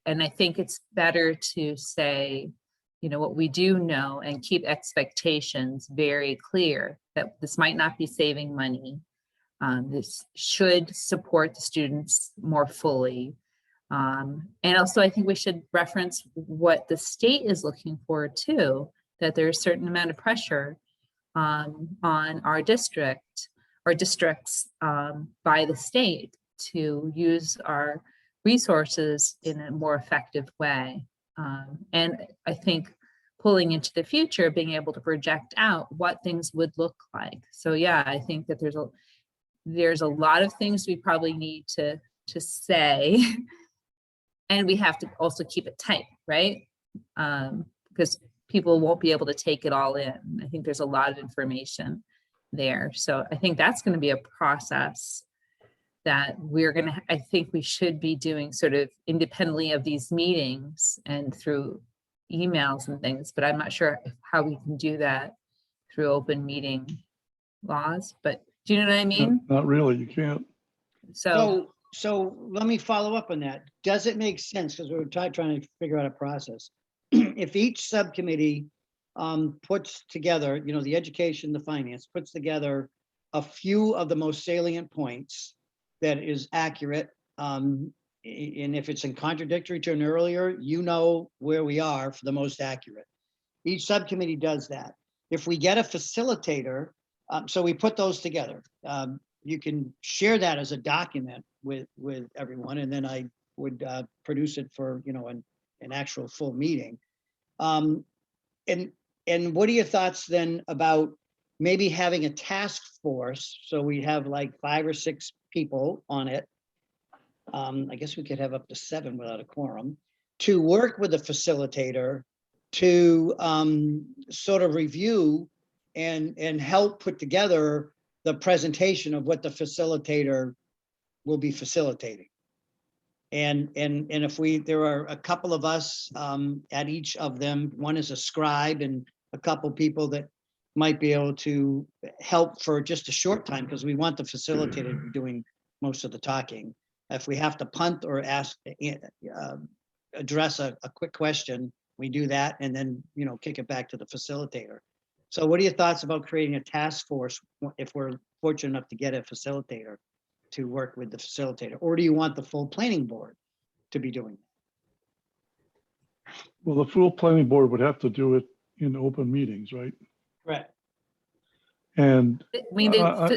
I think it's better to say, what we do know, and keep expectations very clear that this might not be saving money. This should support the students more fully. And also I think we should reference what the state is looking for too, that there's a certain amount of pressure on our districts by the state to use our resources in a more effective way. And I think pulling into the future, being able to project out what things would look like. So yeah, I think that there's a lot of things we probably need to say, and we have to also keep it tight, right? Because people won't be able to take it all in. I think there's a lot of information there. So I think that's going to be a process that I think we should be doing sort of independently of these meetings and through emails and things, but I'm not sure how we can do that through open meeting laws, but do you know what I mean? Not really, you can't. So let me follow up on that. Does it make sense? Because we're trying to figure out a process. If each subcommittee puts together, the education, the finance, puts together a few of the most salient points that is accurate, and if it's in contradictory to an earlier, where we are for the most accurate. Each subcommittee does that. If we get a facilitator, so we put those together. You can share that as a document with everyone, and then I would produce it for an actual full meeting. And what are your thoughts then about maybe having a task force? So we have like 5 or 6 people on it. I guess we could have up to 7 without a quorum, to work with a facilitator to sort of review and help put together the presentation of what the facilitator will be facilitating. And if there are a couple of us at each of them, one is a scribe and a couple people that might be able to help for just a short time, because we want the facilitator to be doing most of the talking. If we have to punt or ask, address a quick question, we do that and then, kick it back to the facilitator. So what are your thoughts about creating a task force if we're fortunate enough to get a facilitator to work with the facilitator? Or do you want the full planning board to be doing that? Well, the full planning board would have to do it in open meetings, right? Right. And I mean, I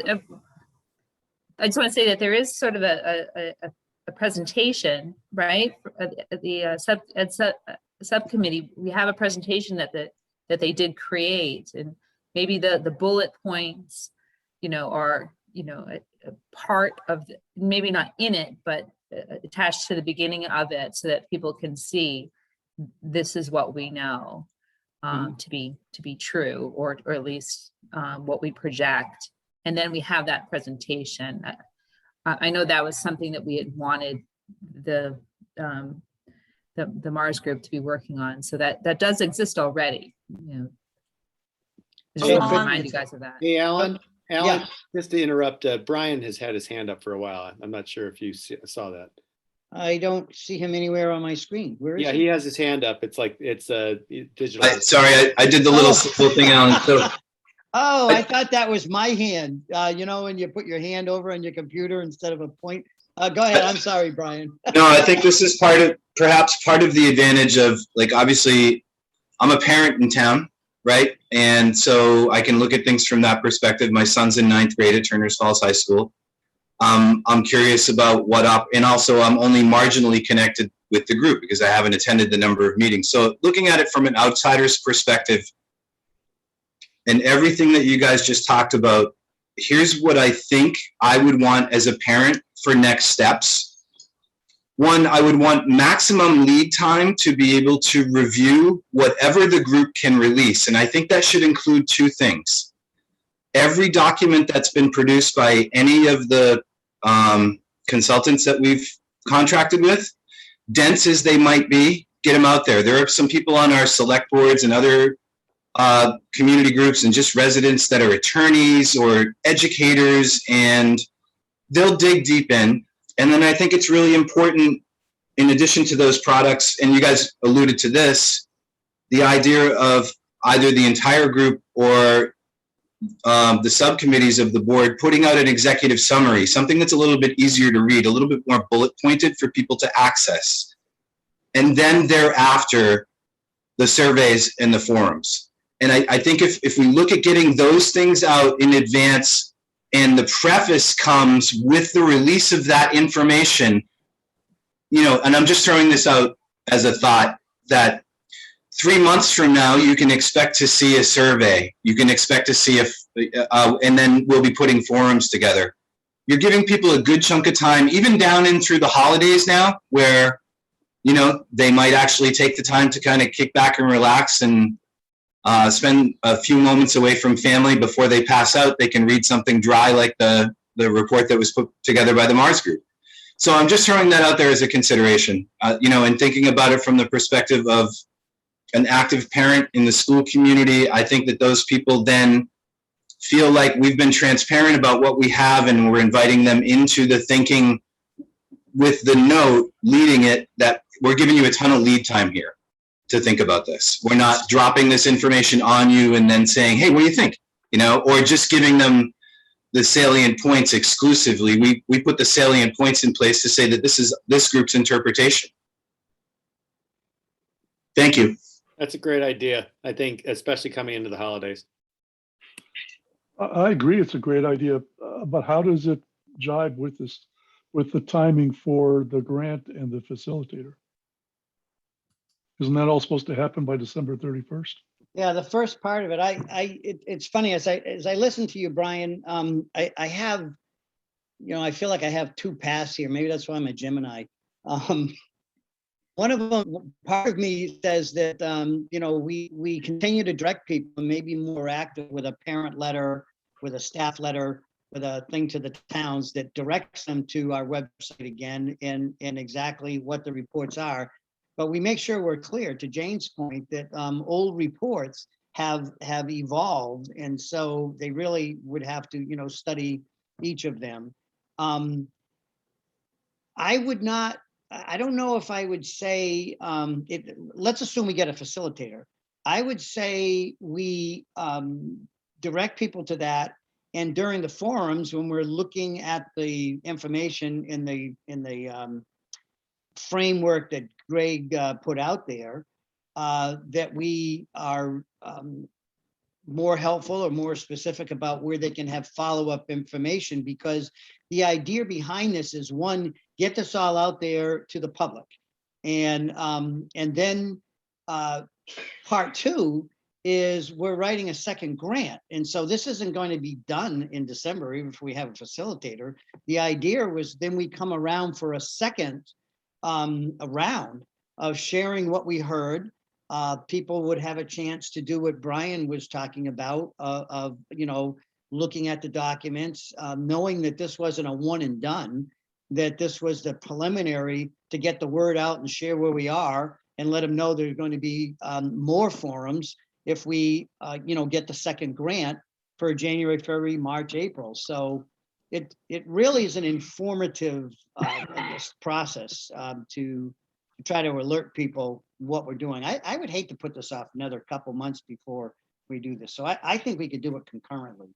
just want to say that there is sort of a presentation, right? At the subcommittee, we have a presentation that they did create, and maybe the bullet points, are, a part of, maybe not in it, but attached to the beginning of it, so that people can see this is what we know to be true, or at least what we project. And then we have that presentation. I know that was something that we had wanted the Mars group to be working on. So that does exist already. I just want to remind you guys of that. Hey, Alan, Yeah. just to interrupt, Brian has had his hand up for a while. I'm not sure if you saw that. I don't see him anywhere on my screen. Where is Yeah, he? he has his hand up. It's like, it's digital. Sorry, I did the little symbol thing, Alan. So Oh, I thought that was my hand. When you put your hand over on your computer instead of a point. Go ahead. I'm sorry, Brian. no, I think this is perhaps part of the advantage of, like, obviously, I'm a parent in town, right? And so I can look at things from that perspective. My son's in 9th grade at Turner's Falls High School. I'm curious about and also I'm only marginally connected with the group because I haven't attended the number of meetings. So looking at it from an outsider's perspective, and everything that you guys just talked about, here's what I think I would want as a parent for next steps. One, I would want maximum lead time to be able to review whatever the group can release. And I think that should include two things. Every document that's been produced by any of the consultants that we've contracted with, dense as they might be, get them out there. There are some people on our select boards and other community groups and just residents that are attorneys or educators, and they'll dig deep in. And then I think it's really important, in addition to those products, and you guys alluded to this, the idea of either the entire group or the subcommittees of the board putting out an executive summary, something that's a little bit easier to read, a little bit more bullet pointed for people to access. And then thereafter, the surveys and the forums. And I think if we look at getting those things out in advance, and the preface comes with the release of that information, and I'm just throwing this out as a thought, that 3 months from now, you can expect to see a survey. You can expect to see and then we'll be putting forums together. You're giving people a good chunk of time, even down in through the holidays now, where, they might actually take the time to kind of kick back and relax and spend a few moments away from family before they pass out. They can read something dry like the report that was put together by the Mars group. So I'm just throwing that out there as a consideration, and thinking about it from the perspective of an active parent in the school community. I think that those people then feel like we've been transparent about what we have, and we're inviting them into the thinking with the note leading it that we're giving you a ton of lead time here to think about this. We're not dropping this information on you and then saying, hey, what do you think? Or just giving them the salient points exclusively. We put the salient points in place to say that this is this group's interpretation. Thank you. That's a great idea, I think, especially coming into the holidays. I agree, it's a great idea, but how does it jibe with the timing for the grant and the facilitator? Isn't that all supposed to happen by December 31st? Yeah, the first part of it, it's funny, as I listen to you, Brian, I have, I feel like I have two paths here. Maybe that's why I'm a Gemini. One of them, part of me says that, we continue to direct people, maybe more active with a parent letter, with a staff letter, with a thing to the towns that directs them to our website again and exactly what the reports are. But we make sure we're clear, to Jane's point, that old reports have evolved. And so they really would have to, study each of them. I would not, I don't know if I would say, let's assume we get a facilitator. I would say we direct people to that. And during the forums, when we're looking at the information in the framework that Greg put out there, that we are more helpful or more specific about where they can have follow-up information, because the idea behind this is, one, get this all out there to the public. And then part two is we're writing a second grant. And so this isn't going to be done in December, even if we have a facilitator. The idea was then we come around for a second round of sharing what we heard. People would have a chance to do what Brian was talking about, of looking at the documents, knowing that this wasn't a one and done, that this was the preliminary to get the word out and share where we are, and let them know there's going to be more forums if we get the second grant for January, February, March, April. So it really is an informative process to try to alert people what we're doing. I would hate to put this off another couple months before we do this. So I think we could do it concurrently.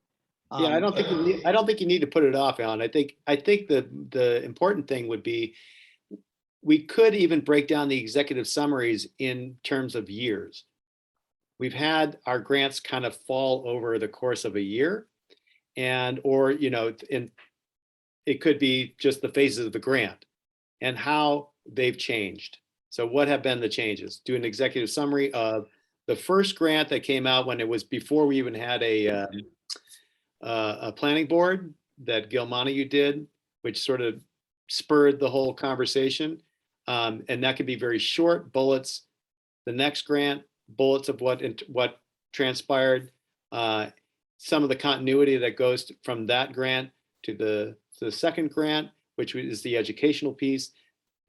Yeah, I don't think you need to put it off, Alan. I think the important thing would be, we could even break down the executive summaries in terms of years. We've had our grants kind of fall over the course of a year, or it could be just the phases of the grant and how they've changed. So what have been the changes? Do an executive summary of the first grant that came out when it was before we even had a planning board that Gill Montague did, which sort of spurred the whole conversation. And that could be very short bullets. The next grant, bullets of what transpired, some of the continuity that goes from that grant to the second grant, which is the educational piece.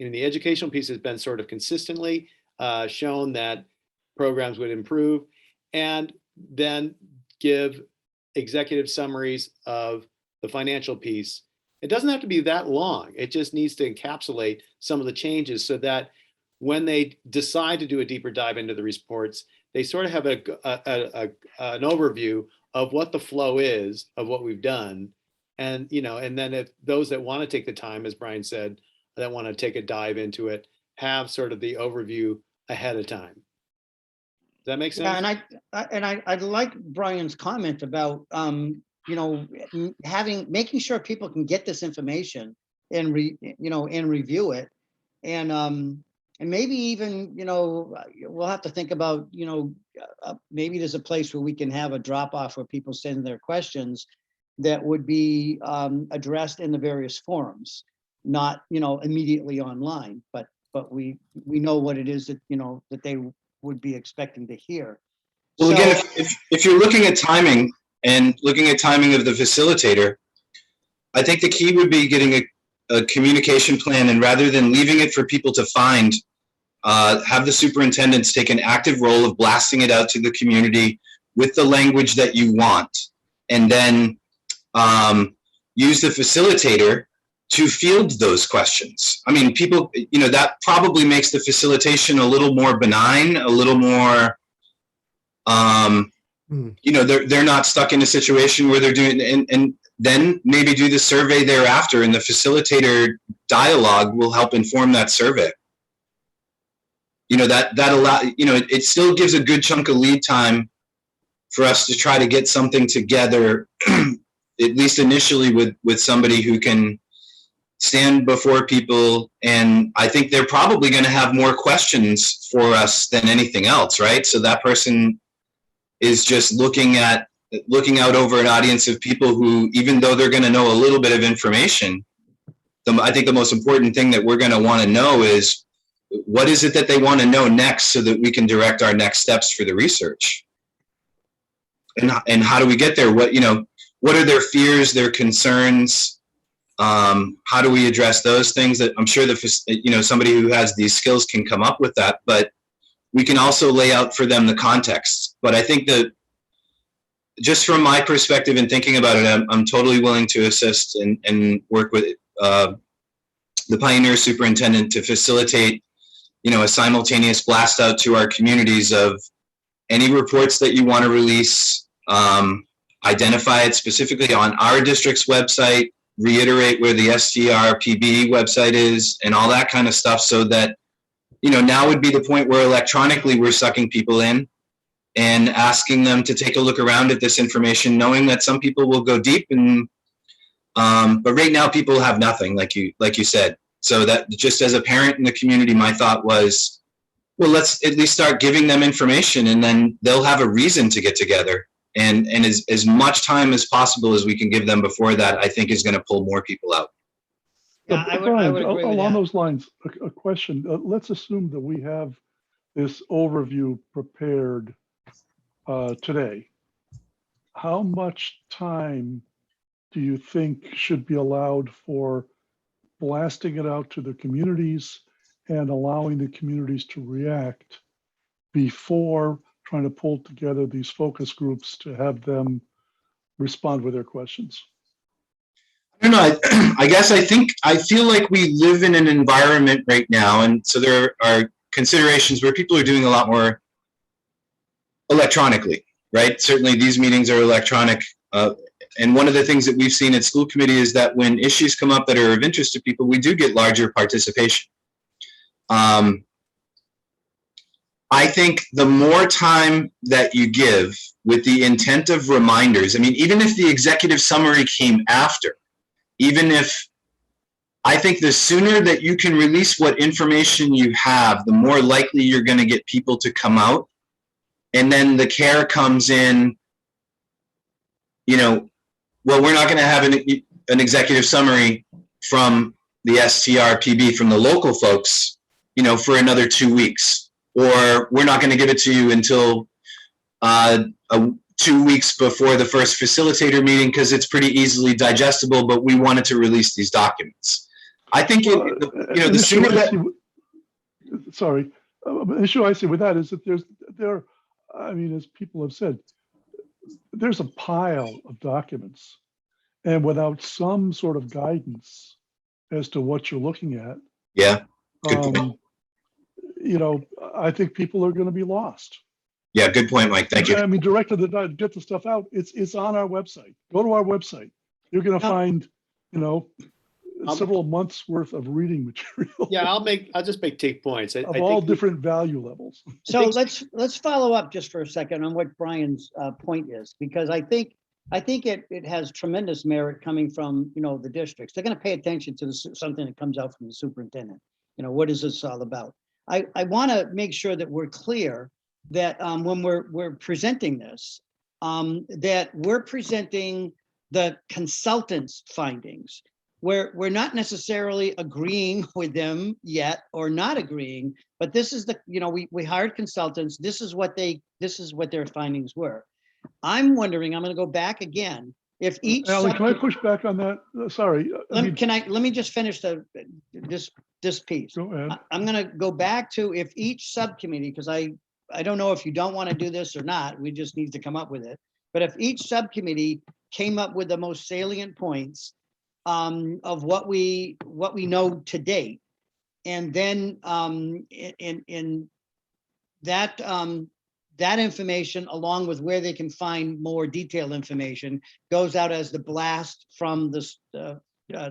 And the educational piece has been sort of consistently shown that programs would improve, and then give executive summaries of the financial piece. It doesn't have to be that long. It just needs to encapsulate some of the changes, so that when they decide to do a deeper dive into the reports, they sort of have an overview of what the flow is of what we've done. And, and then if those that want to take the time, as Brian said, that want to take a dive into it, have sort of the overview ahead of time. Does that make sense? Yeah, and I like Brian's comment about making sure people can get this information and review it, and maybe even we'll have to think about maybe there's a place where we can have a drop off where people send their questions that would be addressed in the various forums, not immediately online, but we know what it is that that they would be expecting to hear. Well, so, again, if you're looking at timing and looking at timing of the facilitator, I think the key would be getting a communication plan, and rather than leaving it for people to find, have the superintendents take an active role of blasting it out to the community with the language that you want, and then use the facilitator to field those questions. I mean, people, that probably makes the facilitation a little more benign, a little more, they're not stuck in a situation where they're doing, and then maybe do the survey thereafter, and the facilitator dialogue will help inform that survey. It still gives a good chunk of lead time for us to try to get something together, at least initially with somebody who can stand before people. And I think they're probably going to have more questions for us than anything else, right? So that person is just looking out over an audience of people who, even though they're going to know a little bit of information, I think the most important thing that we're going to want to know is, what is it that they want to know next, so that we can direct our next steps for the research? And how do we get there? What are their fears, their concerns? How do we address those things? That I'm sure that somebody who has these skills can come up with that, but we can also lay out for them the context. But I think that just from my perspective and thinking about it, I'm totally willing to assist and work with the Pioneer Superintendent to facilitate, a simultaneous blast out to our communities of any reports that you want to release, identify it specifically on our district's website, reiterate where the STRPB website is and all that kind of stuff, so that, now would be the point where electronically we're sucking people in and asking them to take a look around at this information, knowing that some people will go deep and, but right now people have nothing, like you said. So that just as a parent in the community, my thought was, well, let's at least start giving them information, and then they'll have a reason to get together. And as much time as possible as we can give them before that, I think is going to pull more people out. Yeah, I would agree with Along that. those lines, a question. Let's assume that we have this overview prepared today. How much time do you think should be allowed for blasting it out to the communities and allowing the communities to react before trying to pull together these focus groups to have them respond with their questions? I don't know. I feel like we live in an environment right now, and so there are considerations where people are doing a lot more electronically, right? Certainly these meetings are electronic. And one of the things that we've seen at school committee is that when issues come up that are of interest to people, we do get larger participation. I think the more time that you give with the intent of reminders, I mean, even if the executive summary came after, I think the sooner that you can release what information you have, the more likely you're going to get people to come out. And then the care comes in, well, we're not going to have an executive summary from the STRPB, from the local folks, for another 2 weeks. Or we're not going to give it to you until 2 weeks before the first facilitator meeting because it's pretty easily digestible, but we wanted to release these documents. I think, the sooner that... Sorry, the issue I see with that is that as people have said, there's a pile of documents, and without some sort of guidance as to what you're looking at, yeah, good point. I think people are going to be lost. Yeah, good point, Mike. Thank you. I mean, directly to get the stuff out, it's on our website. Go to our website. You're going to find, several months worth of reading material. Yeah, I'll just make take points. Of all different value levels. So let's follow up just for a second on what Brian's point is, because I think it has tremendous merit coming from, the districts. They're going to pay attention to something that comes out from the superintendent. What is this all about? I want to make sure that we're clear that when we're presenting this, that we're presenting the consultant's findings. We're not necessarily agreeing with them yet or not agreeing, but this is we hired consultants. This is what their findings were. I'm wondering, I'm going to go back again. If each Alan, can I push back on that? Sorry. let me just finish this piece. Go ahead. I'm going to go back to if each subcommittee, because I don't know if you don't want to do this or not, we just need to come up with it. But if each subcommittee came up with the most salient points of what we know to date, and then in that information, along with where they can find more detailed information, goes out as the blast from this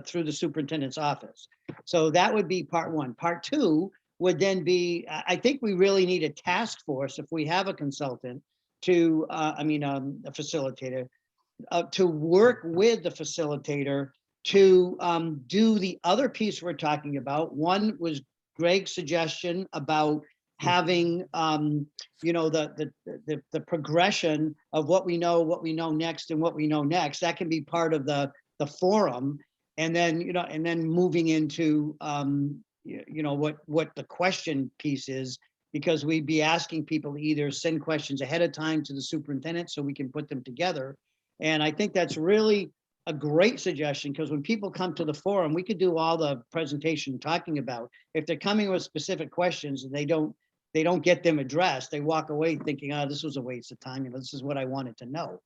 through the superintendent's office. So that would be part one. Part two would then be, I think we really need a task force if we have a consultant to, a facilitator, to work with the facilitator to do the other piece we're talking about. One was Greg's suggestion about having, the progression of what we know next and what we know next. That can be part of the forum, and then moving into what the question piece is, because we'd be asking people to either send questions ahead of time to the superintendent so we can put them together. And I think that's really a great suggestion, because when people come to the forum, we could do all the presentation talking about, if they're coming with specific questions and they don't they don't get them addressed, they walk away thinking, oh, this was a waste of time, this is what I wanted to know.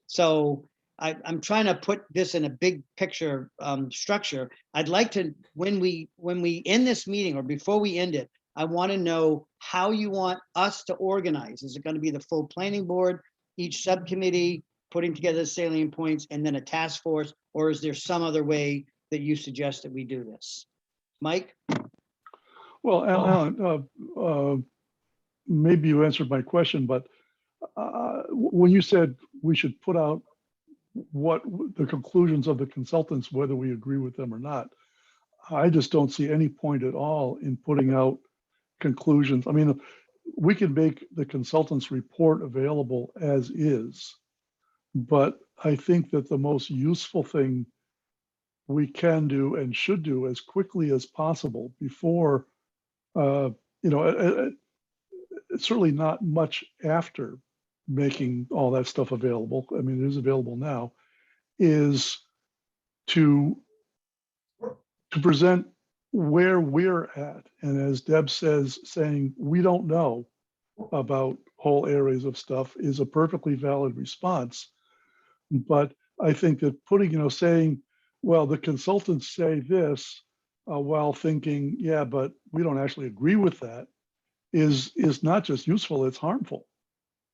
So I'm trying to put this in a big picture structure. I'd like to, when we end this meeting or before we end it, I want to know how you want us to organize. Is it going to be the full planning board, each subcommittee putting together the salient points, and then a task force, or is there some other way that you suggest that we do this? Mike? Well, Alan, maybe you answered my question, but when you said we should put out what the conclusions of the consultants, whether we agree with them or not, I just don't see any point at all in putting out conclusions. I mean, we can make the consultants' report available as is, but I think that the most useful thing we can do and should do as quickly as possible before, it's certainly not much after making all that stuff available. I mean, it is available now, is to present where we're at. And as Deb says, saying we don't know about whole areas of stuff is a perfectly valid response. But I think that putting, saying, well, the consultants say this, while thinking, yeah, but we don't actually agree with that, is not just useful, it's harmful.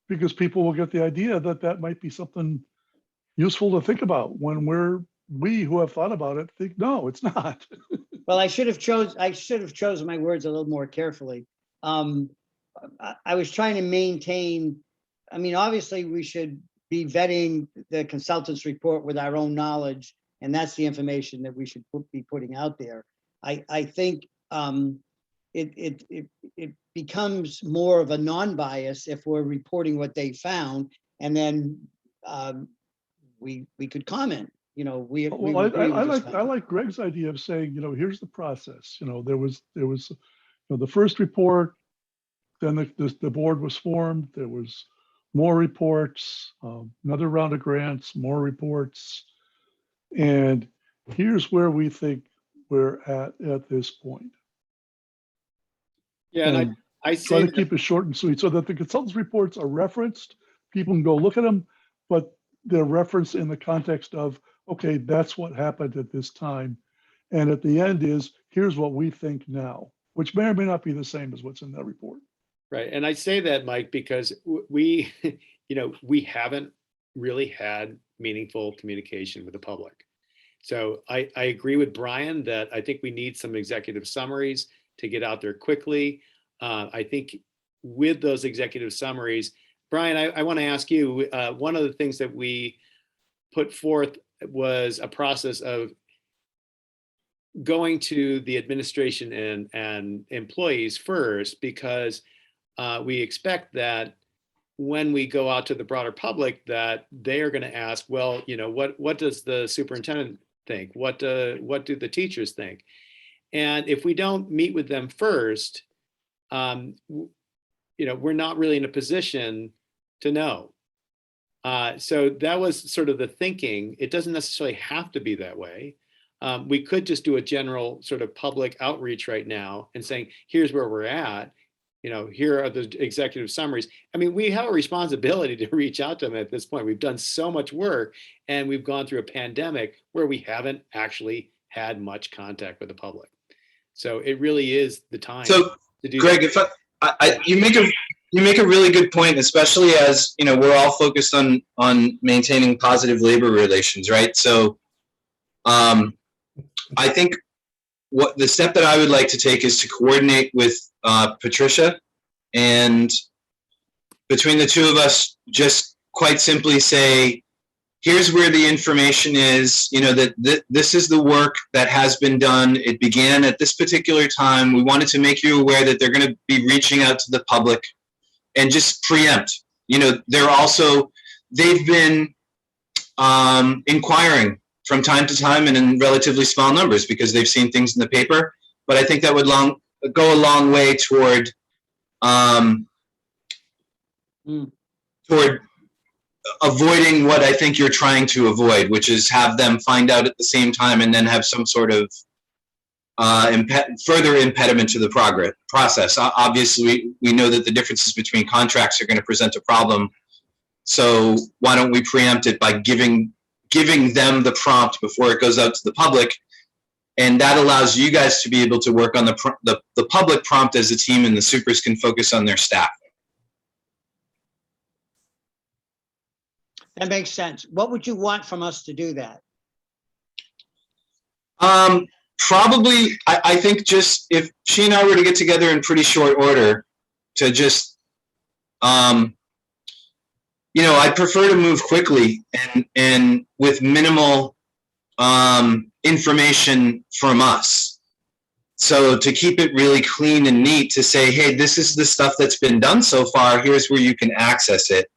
Because people will get the idea that that might be something useful to think about when we who have thought about it think, no, it's not. Well, I should have chosen my words a little more carefully. I was trying to maintain, I mean, obviously we should be vetting the consultant's report with our own knowledge, and that's the information that we should be putting out there. I think it becomes more of a non-bias if we're reporting what they found, and then we could comment. I like Greg's idea of saying, here's the process. There was the first report, then the board was formed. There was more reports, another round of grants, more reports, and here's where we think we're at this point. Yeah, and I try to keep it short and sweet so that the consultants' reports are referenced. People can go look at them, but they're referenced in the context of, okay, that's what happened at this time. And at the end is, here's what we think now, which may or may not be the same as what's in that report. Right. And I say that, Mike, because we haven't really had meaningful communication with the public. So I agree with Brian that I think we need some executive summaries to get out there quickly. I think with those executive summaries, Brian, I want to ask you, one of the things that we put forth was a process of going to the administration and employees first, because we expect that when we go out to the broader public, that they are going to ask, well, what does the superintendent think? What do the teachers think? And if we don't meet with them first, we're not really in a position to know. So that was sort of the thinking. It doesn't necessarily have to be that way. We could just do a general sort of public outreach right now and saying, here's where we're at. Here are the executive summaries. I mean, we have a responsibility to reach out to them at this point. We've done so much work, and we've gone through a pandemic where we haven't actually had much contact with the public. So it really is the time to do Greg, that. If you make a really good point, especially as we're all focused on maintaining positive labor relations, right? So I think what the step that I would like to take is to coordinate with Patricia, and between the two of us, just quite simply say, here's where the information is, that this is the work that has been done. It began at this particular time. We wanted to make you aware that they're going to be reaching out to the public, and just preempt. They've been inquiring from time to time and in relatively small numbers because they've seen things in the paper. But I think that would go a long way toward avoiding what I think you're trying to avoid, which is have them find out at the same time and then have some sort of further impediment to the process. Obviously, we know that the differences between contracts are going to present a problem. So why don't we preempt it by giving them the prompt before it goes out to the public? And that allows you guys to be able to work on the public prompt as a team, and the supers can focus on their staff. That makes sense. What would you want from us to do that? Probably, I think just if she and I were to get together in pretty short order to just, you know, I prefer to move quickly and with minimal information from us. So to keep it really clean and neat, to say, hey, this is the stuff that's been done so far, here's where you can access it,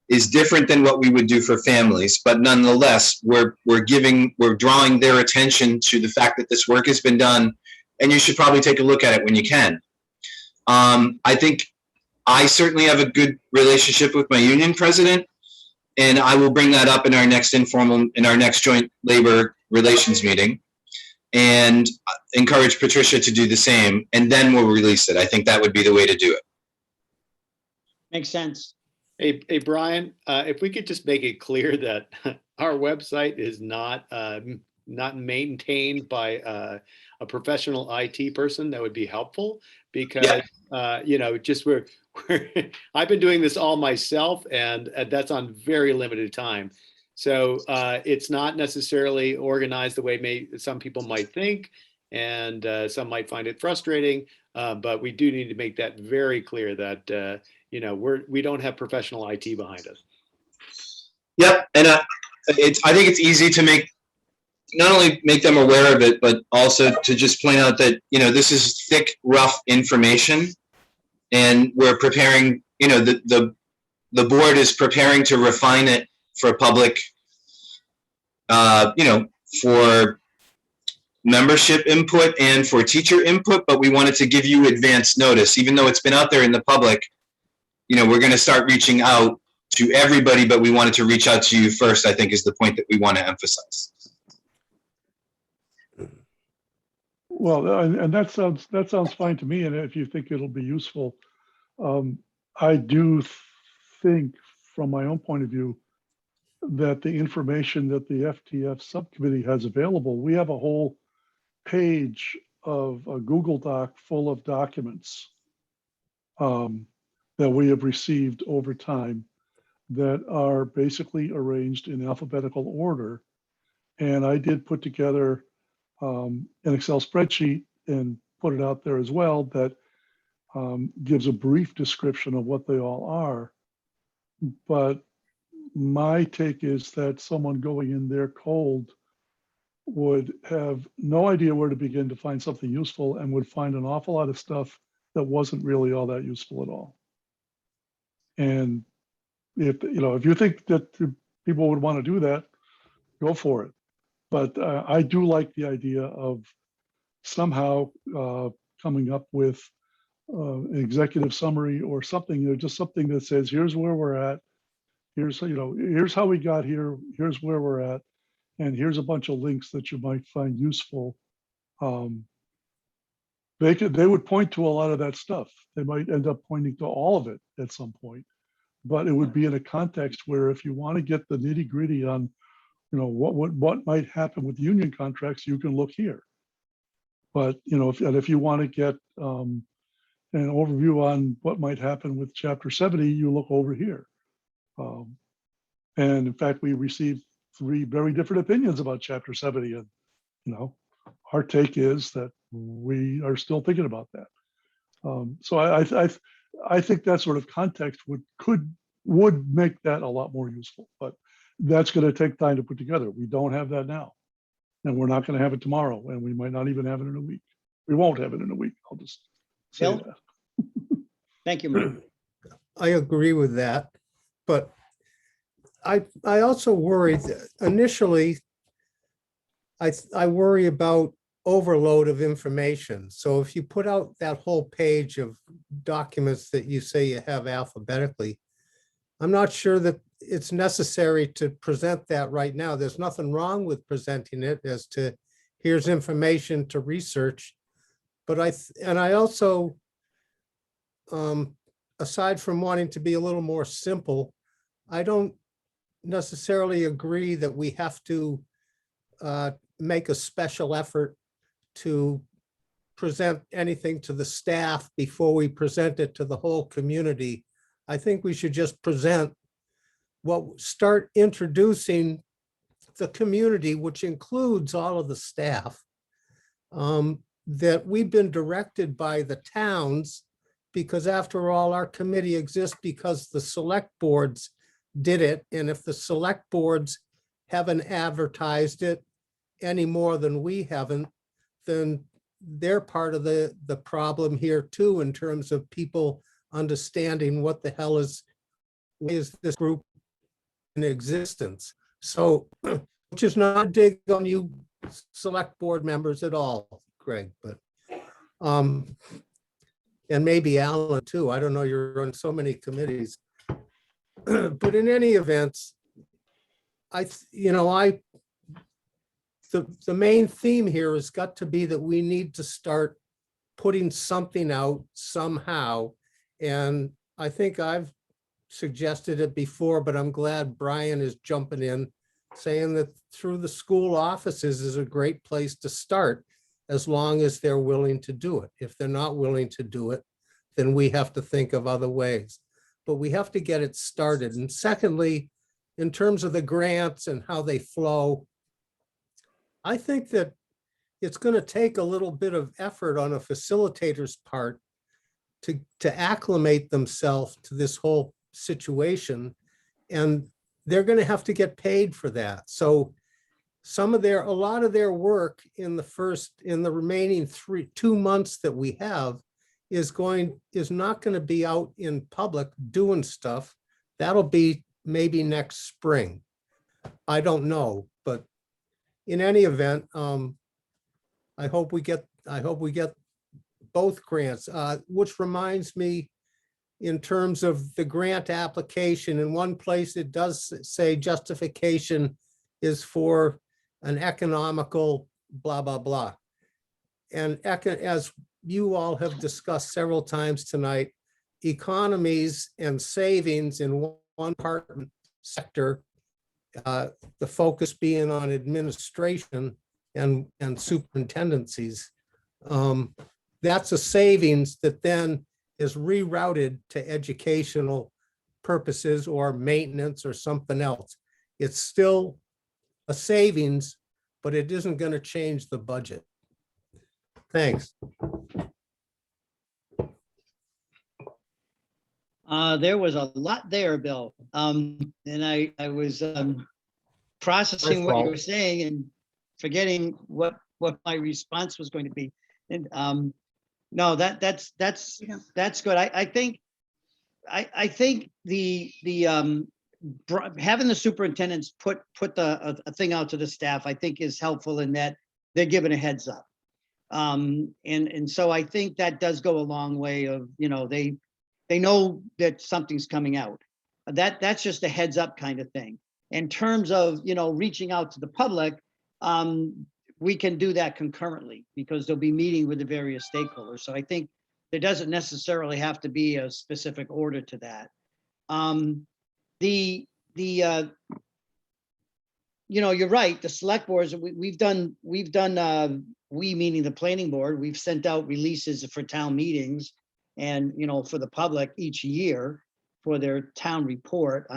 is different than what we would do for families. But nonetheless, we're drawing their attention to the fact that this work has been done, and you should probably take a look at it when you can. I think I certainly have a good relationship with my union president, and I will bring that up in our next joint labor relations meeting, and encourage Patricia to do the same, and then we'll release it. I think that would be the way to do it. Makes sense. Hey, Brian, if we could just make it clear that our website is not maintained by a professional IT person, that would be helpful, because you know, just I've been doing this all myself, and that's on very limited time. So it's not necessarily organized the way some people might think, and some might find it frustrating. But we do need to make that very clear that you know, we don't have professional IT behind us. Yep, and I think it's easy to not only make them aware of it, but also to just point out that, you know, this is thick, rough information, and we're preparing, you know, the board is preparing to refine it for public, you know, for membership input and for teacher input, but we wanted to give you advance notice. Even though it's been out there in the public, you know, we're going to start reaching out to everybody, but we wanted to reach out to you first, I think, is the point that we want to emphasize. Well, and that sounds fine to me. And if you think it'll be useful, I do think, from my own point of view, that the information that the FTF subcommittee has available, we have a whole page of a Google Doc full of documents that we have received over time that are basically arranged in alphabetical order. And I did put together an Excel spreadsheet and put it out there as well that gives a brief description of what they all are. But my take is that someone going in there cold would have no idea where to begin to find something useful, and would find an awful lot of stuff that wasn't really all that useful at all. And if you think that people would want to do that, go for it. But I do like the idea of somehow coming up with an executive summary or something, you know, just something that says, here's where we're at. Here's how we got here. Here's where we're at. And here's a bunch of links that you might find useful. They would point to a lot of that stuff. They might end up pointing to all of it at some point, but it would be in a context where, if you want to get the nitty gritty on, you know, what might happen with union contracts, you can look here. But, you know, if you want to get an overview on what might happen with Chapter 70, you look over here. And in fact, we received 3 very different opinions about Chapter 70, and, you know, our take is that we are still thinking about that. So I think that sort of context would make that a lot more useful, but that's going to take time to put together. We don't have that now, and we're not going to have it tomorrow, and we might not even have it in a week. We won't have it in a week. I'll just say Bill? that. Thank you, Mike. I agree with that, but I also worry that initially, I worry about overload of information. So if you put out that whole page of documents that you say you have alphabetically, I'm not sure that it's necessary to present that right now. There's nothing wrong with presenting it as to here's information to research. But I also, aside from wanting to be a little more simple, I don't necessarily agree that we have to make a special effort to present anything to the staff before we present it to the whole community. I think we should just start introducing the community, which includes all of the staff, that we've been directed by the towns, because after all, our committee exists because the select boards did it. And if the select boards haven't advertised it any more than we haven't, then they're part of the problem here too, in terms of people understanding what the hell is this group in existence. So, which is not a dig on you select board members at all, Greg, but and maybe Alan too. I don't know, you're on so many committees. But in any event, the main theme here has got to be that we need to start putting something out somehow. And I think I've suggested it before, but I'm glad Brian is jumping in, saying that through the school offices is a great place to start, as long as they're willing to do it. If they're not willing to do it, then we have to think of other ways. But we have to get it started. And secondly, in terms of the grants and how they flow, I think that it's going to take a little bit of effort on a facilitator's part to acclimate themselves to this whole situation. And they're going to have to get paid for that. So a lot of their work in the remaining 2 months that we have is not going to be out in public doing stuff. That'll be maybe next spring. I don't know, but in any event, I hope we get both grants, which reminds me, in terms of the grant application, in one place it does say justification is for an economical blah, blah, blah. And as you all have discussed several times tonight, economies and savings in one part sector, the focus being on administration and superintendencies, that's a savings that then is rerouted to educational purposes or maintenance or something else. It's still a savings, but it isn't going to change the budget. Thanks. There was a lot there, Bill. And I was processing what you were saying and forgetting what my response was going to be. And no, that's good. I think the having the superintendents put a thing out to the staff, I think is helpful in that they're given a heads up. And so I think that does go a long way of, they know that something's coming out. That's just a heads up kind of thing. In terms of, reaching out to the public, we can do that concurrently because they'll be meeting with the various stakeholders. So I think there doesn't necessarily have to be a specific order to that. You're right. The select boards, we've done, we meaning the planning board, we've sent out releases for town meetings and, for the public each year for their town report.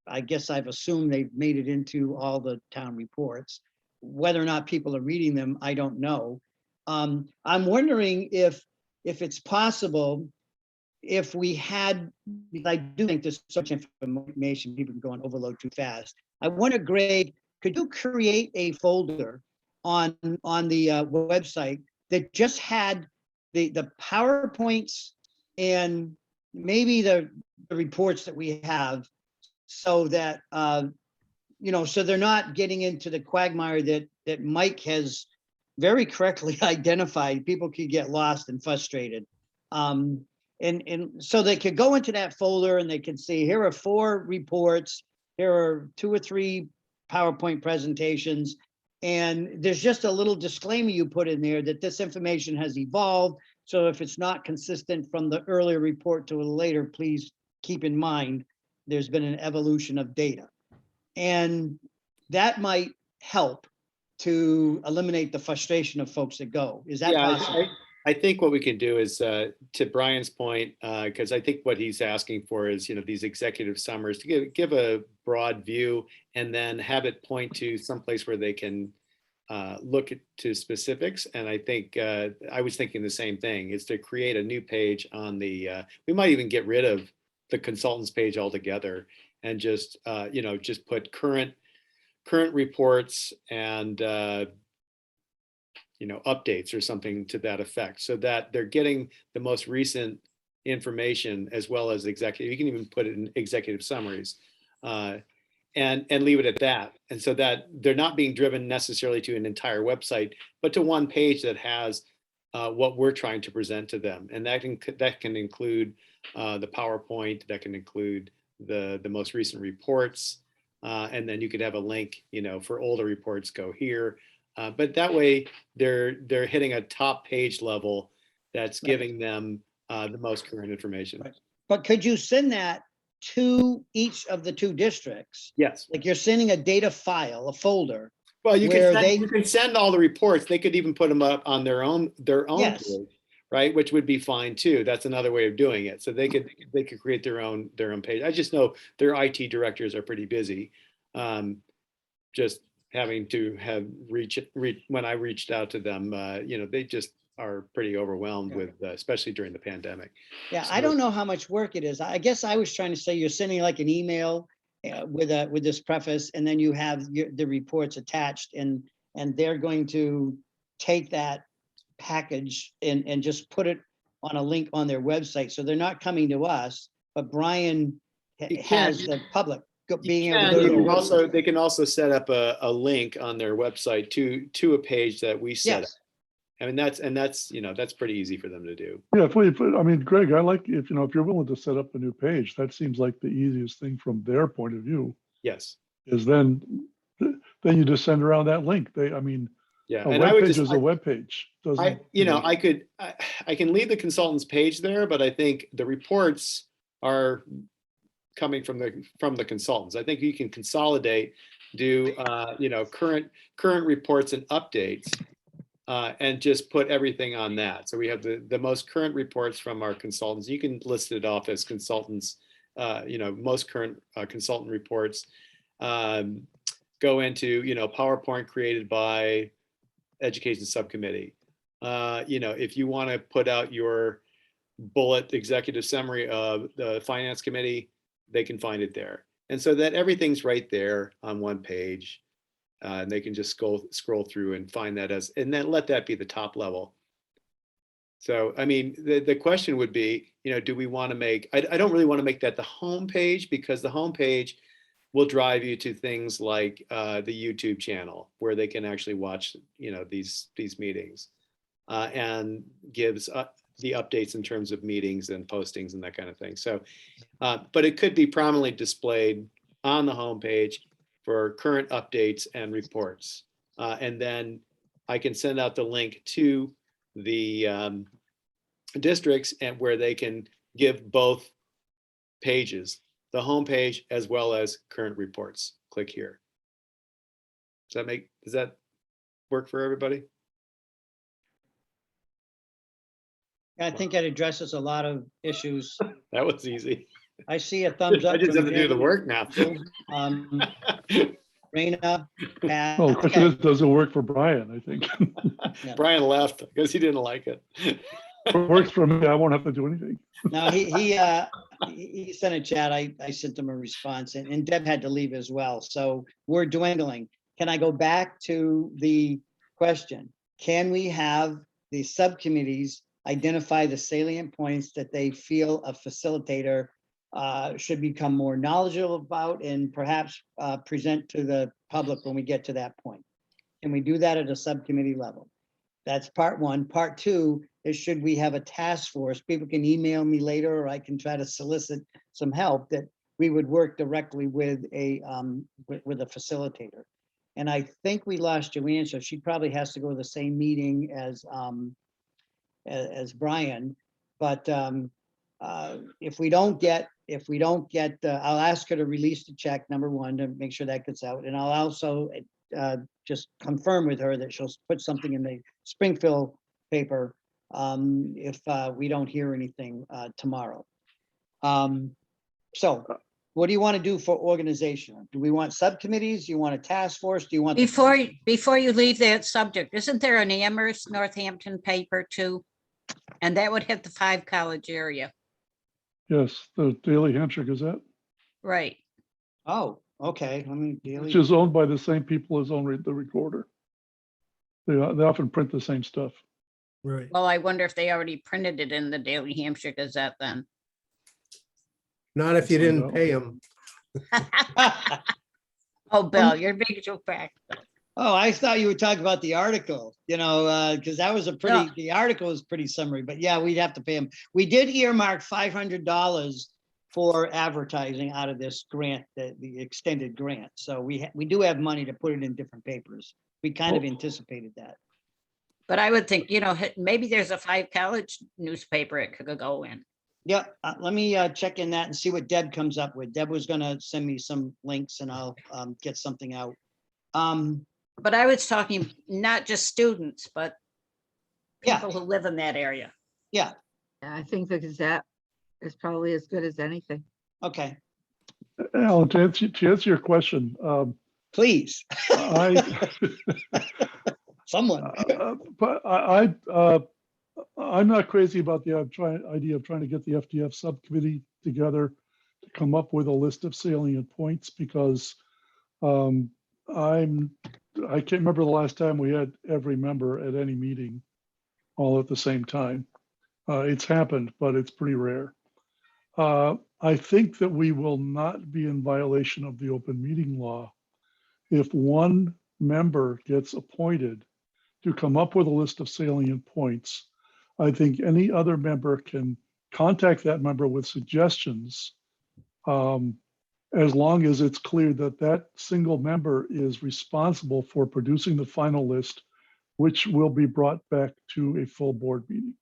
I guess I've assumed they've made it into all the town reports. Whether or not people are reading them, I don't know. I'm wondering if it's possible, if we had, I do think there's so much information, people can go on overload too fast. I wonder, Greg, could you create a folder on the website that just had the PowerPoints and maybe the reports that we have, so that so they're not getting into the quagmire that Mike has very correctly identified. People could get lost and frustrated. And so they could go into that folder and they can see, here are 4 reports, here are 2 or 3 PowerPoint presentations, And there's just a little disclaimer you put in there that this information has evolved. So if it's not consistent from the earlier report to a later, please keep in mind, there's been an evolution of data. And that might help to eliminate the frustration of folks that go. Is that possible? I think what we can do is, to Brian's point, because I think what he's asking for is, these executive summaries to give a broad view and then have it point to someplace where they can look to specifics. And I think I was thinking the same thing, is to create a new page on the, we might even get rid of the consultants page altogether and just, just put current reports and updates or something to that effect, so that they're getting the most recent information as well as executive. You can even put it in executive summaries and leave it at that. And so that they're not being driven necessarily to an entire website, but to one page that has what we're trying to present to them. And that can include the PowerPoint, that can include the most recent reports. And then you could have a link, for older reports, go here. But that way they're hitting a top page level that's giving them the most current information. Right. But could you send that to each of the 2 districts? Yes. Like you're sending a data file, a folder. Well, you where can send all the reports. They could even put them up on their own Yes. page, right? Which would be fine too. That's another way of doing it. So they could create their own page. I just know their IT directors are pretty busy. Just having to have when I reached out to them, they just are pretty overwhelmed with, especially during the pandemic. Yeah, So- I don't know how much work it is. I guess I was trying to say you're sending like an email with this preface, and then you have the reports attached, and they're going to take that package and just put it on a link on their website. So they're not coming to us, but Brian has the public being able to go to their website. They can also set up a link on their website to a page that we set up. Yes. I mean, that's pretty easy for them to do. Yeah, I mean, Greg, I like if you're willing to set up a new page, that seems like the easiest thing from their point of view. Yes. Is then you just send around that link. Yeah. A And web I would page is a web page. I can leave the consultants page there, but I think the reports are coming from the consultants. I think you can consolidate, do current reports and updates, and just put everything on that. So we have the most current reports from our consultants. You can list it off as consultants, most current consultant reports. Go into PowerPoint created by Education Subcommittee. If you want to put out your bullet executive summary of the Finance Committee, they can find it there. And so that everything's right there on one page. And they can just scroll through and find that and then let that be the top level. So, I mean, the question would be, do we want to make, I don't really want to make that the home page, because the home page will drive you to things like the YouTube channel, where they can actually watch, these meetings, and gives the updates in terms of meetings and postings and that kind of thing. So, but it could be prominently displayed on the home page for current updates and reports. And then I can send out the link to the districts, and where they can give both pages, the home page as well as current reports. Click here. Does that work for everybody? I think it addresses a lot of issues. That was easy. I see a thumbs up. I just from have to do the Jim. work now. Raina, Pat. Well, the question Okay. is, does it work for Brian? I think Yeah. Brian left because he didn't like it. it works for me. I won't have to do anything. No, he sent a chat. I sent him a response, and Deb had to leave as well. So we're dwindling. Can I go back to the question? Can we have the subcommittees identify the salient points that they feel a facilitator should become more knowledgeable about, and perhaps present to the public when we get to that point? Can we do that at a subcommittee level? That's part one. Part two is, should we have a task force? People can email me later, or I can try to solicit some help, that we would work directly with a facilitator. And I think we lost Joanne, so she probably has to go to the same meeting as Brian. But if we don't get, I'll ask her to release the check, number one, to make sure that gets out. And I'll also just confirm with her that she'll put something in the Springfield paper if we don't hear anything tomorrow. So what do you want to do for organization? Do we want subcommittees? Do you want a task force? Do you want? Before you leave that subject, isn't there an Amherst Northampton paper too? And that would hit the 5 college area. Yes, the Daily Hampshire Gazette, Right. Oh, okay. I mean, which is owned by the same people as own the Recorder. They often print the same stuff. Right. Well, I wonder if they already printed it in the Daily Hampshire Gazette then. Not if you Find didn't out. pay them. Oh, Bill, you're being so practical. Oh, I thought you were talking about the article, because that was the article is pretty summary, but yeah, we'd have to pay them. We did earmark $500 for advertising out of this grant, the extended grant. So we do have money to put it in different papers. We kind of anticipated that. But I would think, maybe there's a 5 college newspaper it could go in. Yeah, let me check in that and see what Deb comes up with. Deb was gonna send me some links and I'll get something out. But I was talking not just students, but Yeah. people who live in that area. Yeah, Yeah, I think the Gazette is probably as good as anything. okay, Alan, to answer your question, please. Someone. but I'm not crazy about the idea of trying to get the FDF subcommittee together to come up with a list of salient points, because I can't remember the last time we had every member at any meeting all at the same time. It's happened, but it's pretty rare. I think that we will not be in violation of the open meeting law if one member gets appointed to come up with a list of salient points. I think any other member can contact that member with suggestions, as long as it's clear that that single member is responsible for producing the final list, which will be brought back to a full board meeting.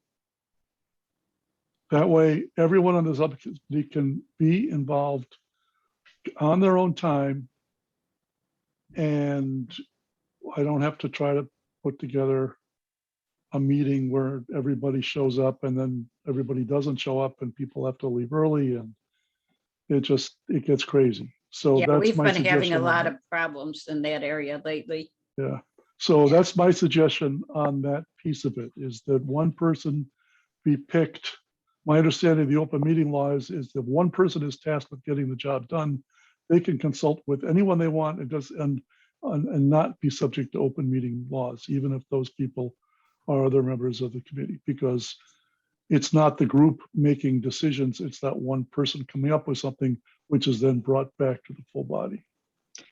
That way, everyone on the subcommittee can be involved on their own time, and I don't have to try to put together a meeting where everybody shows up and then everybody doesn't show up and people have to leave early, and it gets crazy. So Yeah, that's we've my been having a suggestion lot on of problems in that area lately. Yeah, so that's my suggestion on that piece of it, is that one person be picked. My understanding of the open meeting laws is that one person is tasked with getting the job done. They can consult with anyone they want and not be subject to open meeting laws, even if those people are other members of the committee, because it's not the group making decisions. It's that one person coming up with something, which is then brought back to the full body.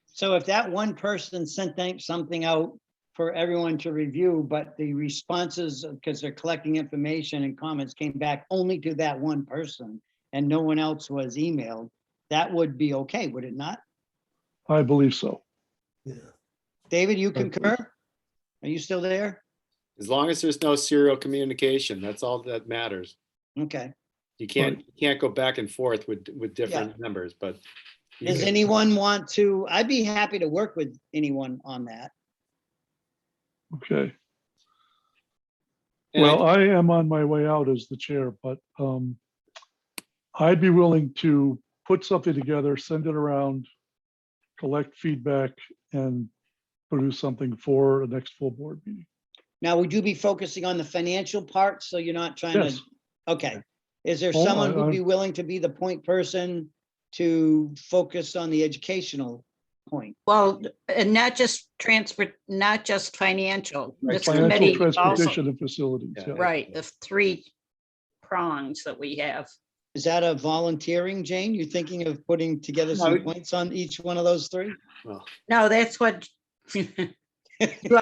So if that one person sent something out for everyone to review, but the responses, because they're collecting information and comments, came back only to that one person and no one else was emailed, that would be okay, would it not? I believe so. Yeah. David, you concur? Are you still there? As long as there's no serial communication, that's all that matters. Okay. You can't go back and forth with different members, but. Does anyone want to, I'd be happy to work with anyone on that. Okay. And Well, I am on my way out as the chair, but I'd be willing to put something together, send it around, collect feedback, and produce something for the next full board meeting. Now, would you be focusing on the financial part? So you're not trying Yes. to, okay. Is there Oh, someone who'd be willing to be the point person to focus on the educational point? Well, and not just not just financial. Right, This Financial, committee also, transportation, and facilities. Yeah. Yeah. right, the 3 prongs that we have. Is that a volunteering, Jane? You're thinking of putting together some No. points on each one of those 3? Well, No, that's what, you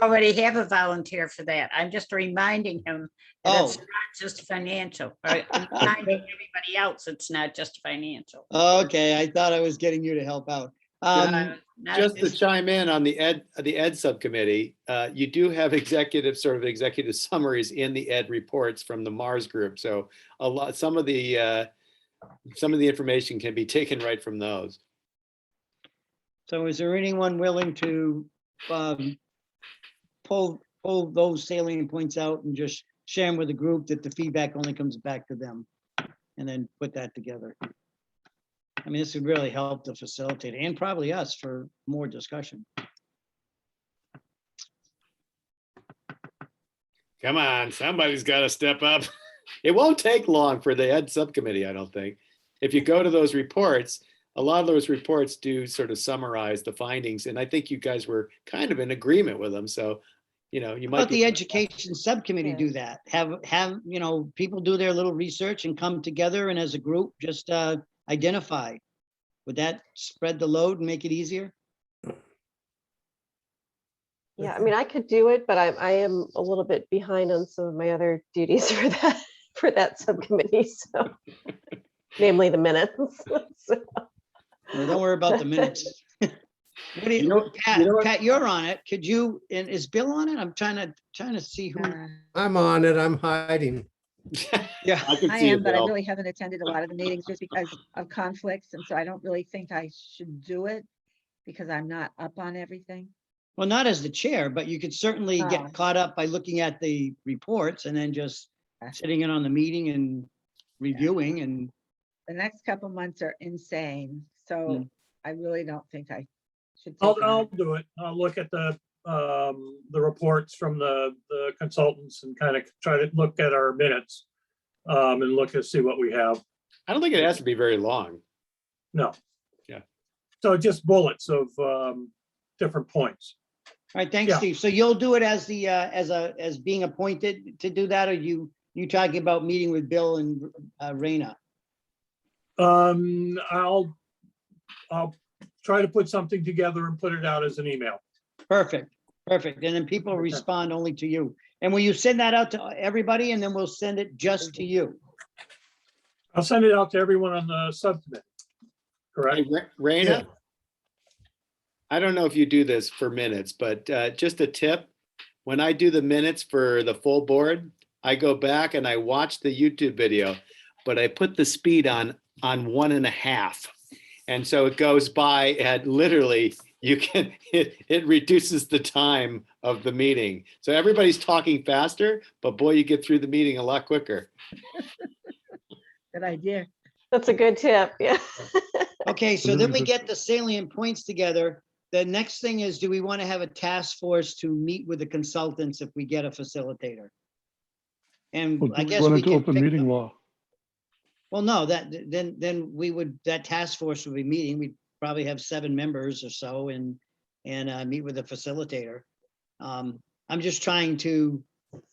already have a volunteer for that. I'm just reminding him that it's Oh. not just financial. Right? I'm reminding everybody else it's not just financial. Okay, I thought I was getting you to help out. Just to chime in on the ed subcommittee, you do have executive summaries in the ed reports from the Mars group. So some of the information can be taken right from those. So is there anyone willing to pull those salient points out and just share them with the group, that the feedback only comes back to them, and then put that together? I mean, this would really help the facilitator and probably us for more discussion. Come on, somebody's got to step up. It won't take long for the ed subcommittee, I don't think. If you go to those reports, a lot of those reports do sort of summarize the findings, and I think you guys were kind of in agreement with them. So, you know, you might. Let the education subcommittee do that. Have people do their little research and come together and as a group just identify. Would that spread the load and make it easier? Yeah, I mean, I could do it, but I am a little bit behind on some of my other duties for that subcommittee. So, namely the minutes. So. Well, don't worry about the minutes. What do you, Pat, you're on it. Could you, and is Bill on it? I'm trying to see who. I'm on it. I'm hiding. Yeah, I am, but I really haven't attended a lot of the meetings just because of conflicts. And so I don't really think I should do it because I'm not up on everything. Well, not as the chair, but you could certainly get caught up by looking at the reports and then just sitting in on the meeting and reviewing. And the next couple months are insane. So I really don't think I should. I'll do it. I'll look at the reports from the consultants and kind of try to look at our minutes and look and see what we have. I don't think it has to be very long. No. Yeah. So just bullets of different points. All right, thanks, Steve. So you'll do it as the as being appointed to do that, or you talking about meeting with Bill and Raina? I'll try to put something together and put it out as an email. Perfect. And then people respond only to you. And will you send that out to everybody, and then we'll send it just to you? I'll send it out to everyone on the subcommittee. Correct. Hey, Raina, yeah. I don't know if you do this for minutes, but just a tip. When I do the minutes for the full board, I go back and I watch the YouTube video, but I put the speed on 1.5. And so it goes by at literally, it reduces the time of the meeting. So everybody's talking faster, but boy, you get through the meeting a lot quicker. Good idea. That's a good tip. Yeah. Okay, so then we get the salient points together. The next thing is, do we want to have a task force to meet with the consultants if we get a facilitator? And Well, I do guess run we into can open pick meeting them. law. Well, no, then we would, that task force would be meeting. We'd probably have 7 members or so and meet with the facilitator. I'm just trying to.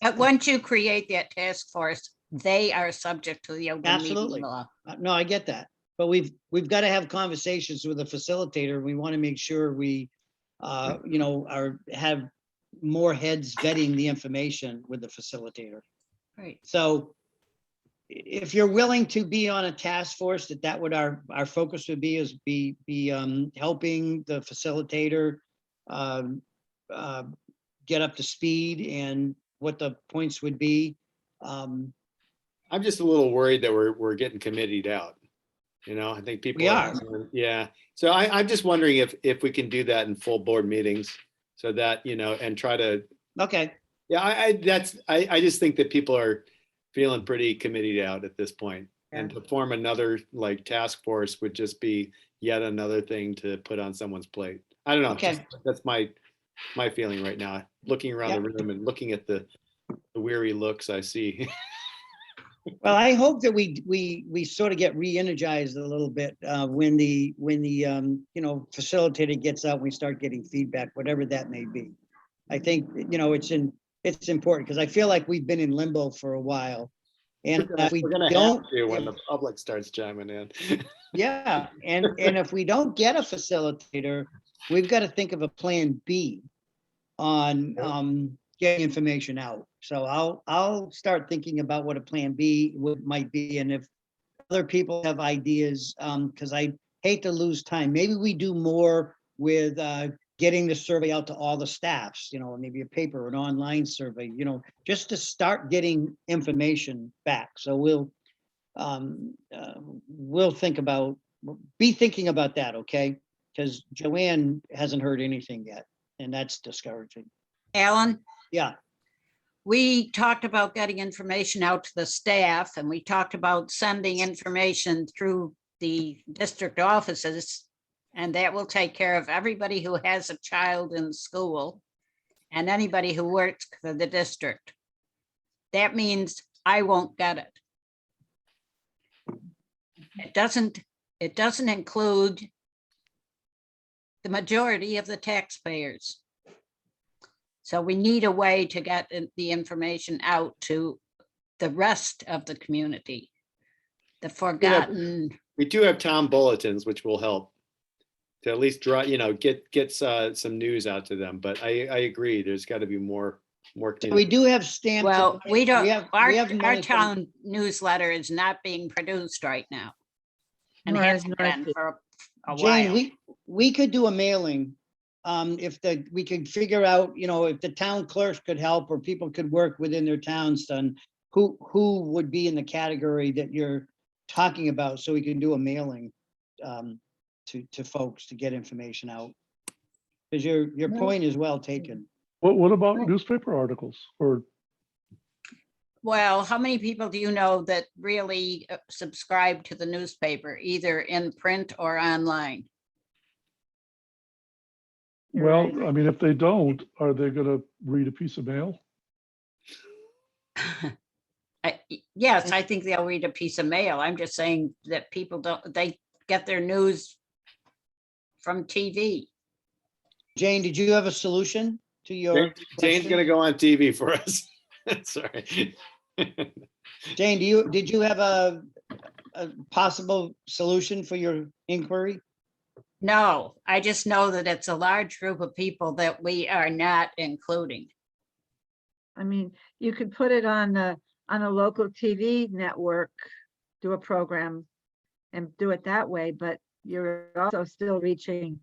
But once you create that task force, they are subject to the open meeting law. No, I get that. But we've got to have conversations with the facilitator. We want to make sure we, have more heads vetting the information with the facilitator. Right. So if you're willing to be on a task force, that would our focus would be helping the facilitator get up to speed and what the points would be. I'm just a little worried that we're getting committed out. I think people are. Yeah. So I'm just wondering if we can do that in full board meetings so that, and try to. Okay. Yeah, I just think that people are feeling pretty committed out at this point. Yeah. And to form another task force would just be yet another thing to put on someone's plate. I don't know. Okay. That's my feeling right now, looking around the room and looking at the weary looks I see. Well, I hope that we sort of get re-energized a little bit when the facilitator gets out and we start getting feedback, whatever that may be. I think it's important because I feel like we've been in limbo for a while, and if we don't, when the public starts chiming in. Yeah, and if we don't get a facilitator, we've got to think of a plan B on getting information out. So I'll start thinking about what a plan B might be, and if other people have ideas, because I hate to lose time. Maybe we do more with getting the survey out to all the staffs, maybe a paper, an online survey, just to start getting information back. So we'll be thinking about that, okay? Because Joanne hasn't heard anything yet, and that's discouraging. Alan, Yeah, we talked about getting information out to the staff, and we talked about sending information through the district offices. And that will take care of everybody who has a child in school and anybody who works for the district. That means I won't get it. It doesn't include the majority of the taxpayers. So we need a way to get the information out to the rest of the community. The forgotten. We do have town bulletins, which will help to at least draw, get some news out to them. But I agree, there's got to be more. we do have stamps. Well, we don't, our money from- town newsletter is not being produced right now. And Nor is hasn't been Northfield. for a Jane, while. we could do a mailing. We could figure out, if the town clerks could help or people could work within their towns, then who would be in the category that you're talking about, so we can do a mailing to folks to get information out. Because your point is well taken. What about newspaper articles or? Well, how many people do you know that really subscribe to the newspaper, either in print or online? Well, I mean, if they don't, are they gonna read a piece of mail? Yes, I think they'll read a piece of mail. I'm just saying that people they get their news from TV. Jane, did you have a solution to your? Jane's gonna go on TV for us. Sorry. Jane, did you have a possible solution for your inquiry? No, I just know that it's a large group of people that we are not including. I mean, you could put it on a local TV network, do a program and do it that way, but you're also still reaching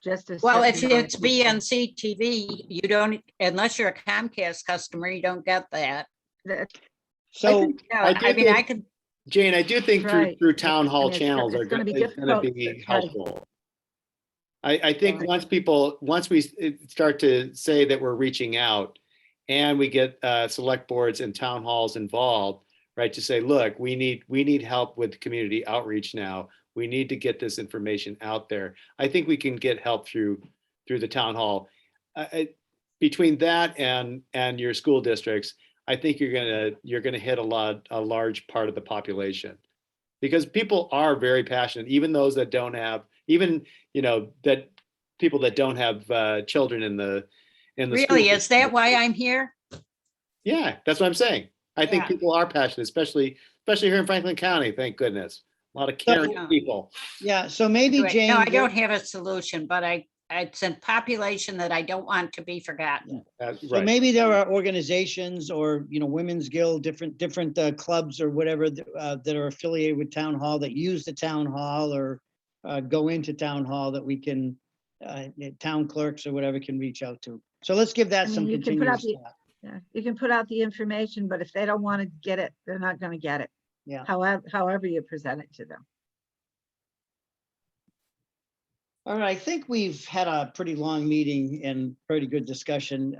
just a. Well, if certain amount it's of people. BNC TV, you don't, unless you're a Comcast customer, you don't get that. So I could. Jane, I do think Right. through town hall it's channels it's are gonna going be to difficult be to try to- helpful. I think once we start to say that we're reaching out and we get select boards and town halls involved, right, to say, look, we need help with community outreach now. We need to get this information out there. I think we can get help through the town hall. Between that and your school districts, I think you're gonna hit a large part of the population, because people are very passionate, even those that don't have, that people that don't have children in the Really, school is that why I'm here? Yeah, that's what I'm saying. I think Yeah. people are passionate, especially here in Franklin County. Thank goodness, a lot of caring Yeah. people. Yeah, so maybe Anyway, Jane. no, I don't have a solution, but it's a population that I don't want to be forgotten. So maybe there are organizations or, women's guild, different clubs or whatever that are affiliated with town hall, that use the town hall or go into town hall, that we can, town clerks or whatever can reach out to. So let's give that I some mean, you can put out continuous the, thought. yeah, you can put out the information, but if they don't want to get it, they're not going to get it. Yeah. However you present it to them. All right, I think we've had a pretty long meeting and pretty good discussion.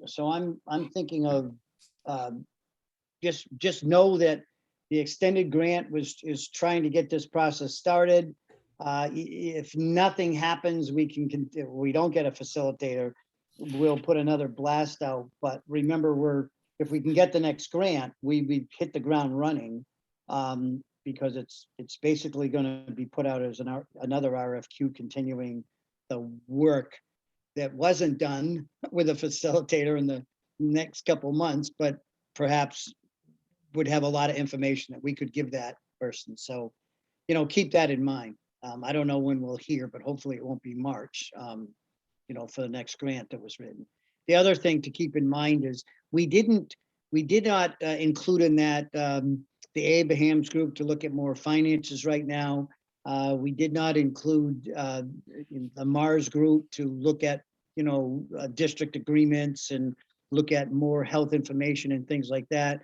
So I'm thinking of just know that the extended grant is trying to get this process started. If nothing happens, we don't get a facilitator, we'll put another blast out. But remember, if we can get the next grant, we hit the ground running. Because it's basically going to be put out as another RFQ, continuing the work that wasn't done with a facilitator in the next couple months, but perhaps would have a lot of information that we could give that person. So, keep that in mind. I don't know when we'll hear, but hopefully it won't be March, for the next grant that was written. The other thing to keep in mind is we did not include in that the Abrahams group to look at more finances right now. We did not include the Mars group to look at, district agreements and look at more health information and things like that.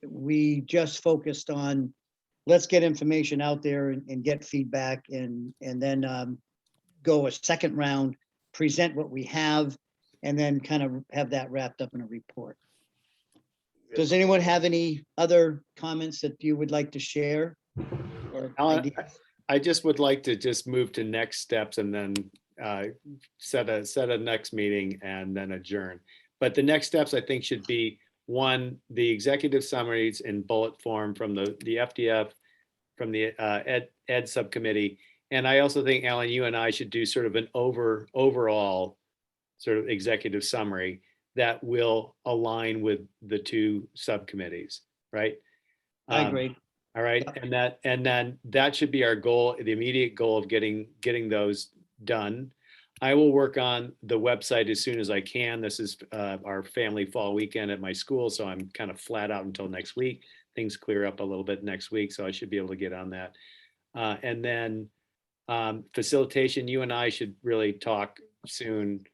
We just focused on, let's get information out there and get feedback and then go a second round, present what we have, and then kind of have that wrapped up in a report. Does anyone have any other comments that you would like to share? Or Alan, ideas? I just would like to just move to next steps and then set a next meeting and then adjourn. But the next steps, I think, should be, one, the executive summaries in bullet form from the FDF, from the ed subcommittee. And I also think, Alan, you and I should do sort of an overall sort of executive summary that will align with the two subcommittees, right? I agree. All right, and then that should be our goal, the immediate goal of getting those done. I will work on the website as soon as I can. This is our family fall weekend at my school, so I'm kind of flat out until next week. Things clear up a little bit next week, so I should be able to get on that. And then facilitation, you and I should really talk soon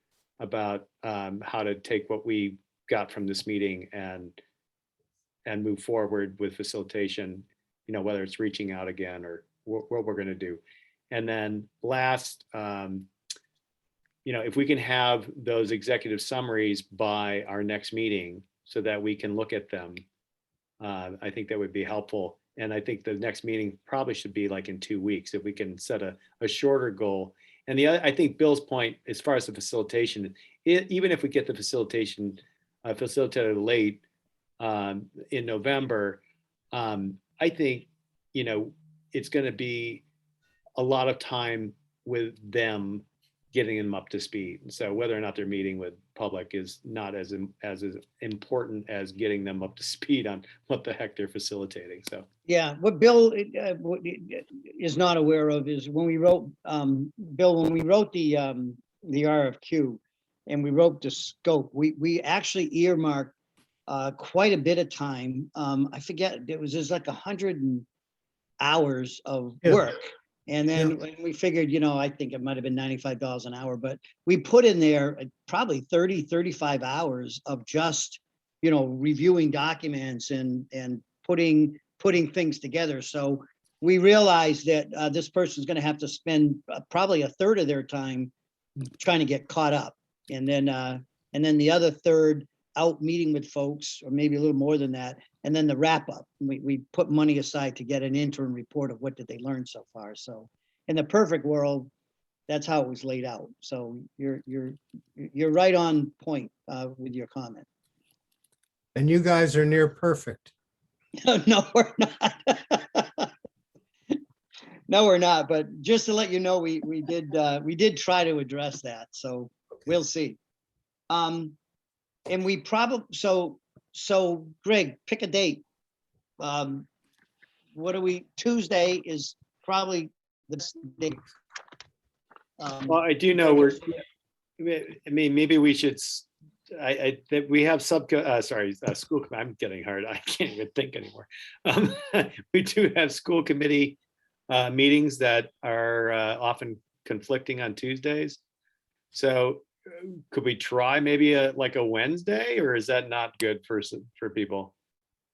about how to take what we got from this meeting and move forward with facilitation, whether it's reaching out again or what we're going to do. And then last, if we can have those executive summaries by our next meeting so that we can look at them, I think that would be helpful. And I think the next meeting probably should be like in 2 weeks, if we can set a shorter goal. And the other, I think Bill's point, as far as the facilitation, even if we get the facilitation facilitated late in November, I think, it's going to be a lot of time with them getting them up to speed. So whether or not they're meeting with public is not as important as getting them up to speed on what the heck they're facilitating. So Yeah, what Bill is not aware of is when we wrote, Bill, when we wrote the RFQ and we wrote the scope, we actually earmarked quite a bit of time. I forget, it was just like 100 hours of work. And then when we figured, I think it might've been $95 an hour, but we put in there probably 30, 35 hours of just, reviewing documents and putting things together. So we realized that this person's going to have to spend probably a third of their time trying to get caught up. And then the other third out meeting with folks, or maybe a little more than that. And then the wrap up, we put money aside to get an interim report of what did they learn so far. So in the perfect world, that's how it was laid out. So you're right on point with your comment. And you guys are near perfect. No, we're not. No, we're not. But just to let you know, we did try to address that. So we'll see. And we probably, so Greg, pick a date. What are we, Tuesday is probably the best date. well, I do know maybe we should, that we have school, I'm getting hard. I can't even think anymore. We do have school committee meetings that are often conflicting on Tuesdays. So could we try maybe like a Wednesday, or is that not good for people?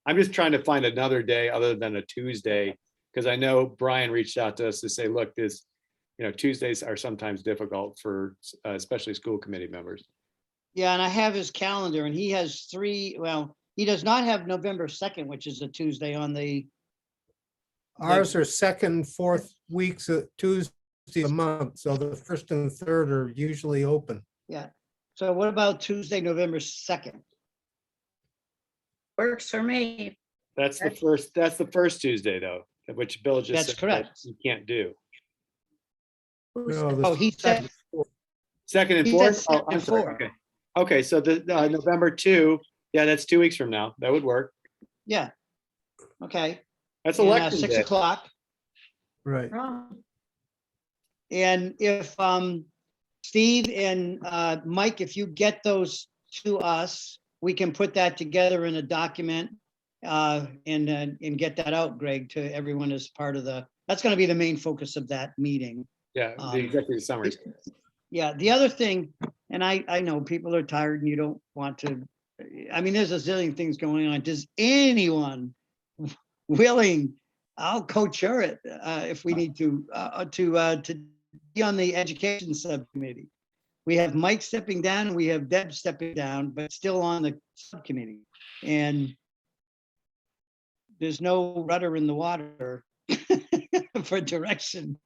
I'm just trying to find another day other than a Tuesday, because I know Brian reached out to us to say, look, Tuesdays are sometimes difficult for especially school committee members. Yeah, and I have his calendar and he has three, well, he does not have November 2nd, which is a Tuesday on the. Ours are second, fourth weeks of Tuesday a month, so the first and third are usually open. Yeah. So what about Tuesday, November 2nd? Works for me. That's the first Tuesday though, which Bill just That's said correct. you can't do. No, He said. Second and He said fourth? second I'm and sorry. fourth. Okay. Okay, so the November 2, yeah, that's 2 weeks from now. That would work. Yeah. Okay. That's And, election 6 day. o'clock. Right. And if Steve and Mike, if you get those to us, we can put that together in a document and get that out, Greg, to everyone as part of the that's gonna be the main focus of that meeting. Yeah, the executive summary. Yeah, the other thing, and I know people are tired and you don't want to, I mean, there's a zillion things going on. Does anyone willing, I'll co-chair it if we need to be on the education subcommittee. We have Mike stepping down and we have Deb stepping down, but still on the subcommittee. And there's no rudder in the water for direction.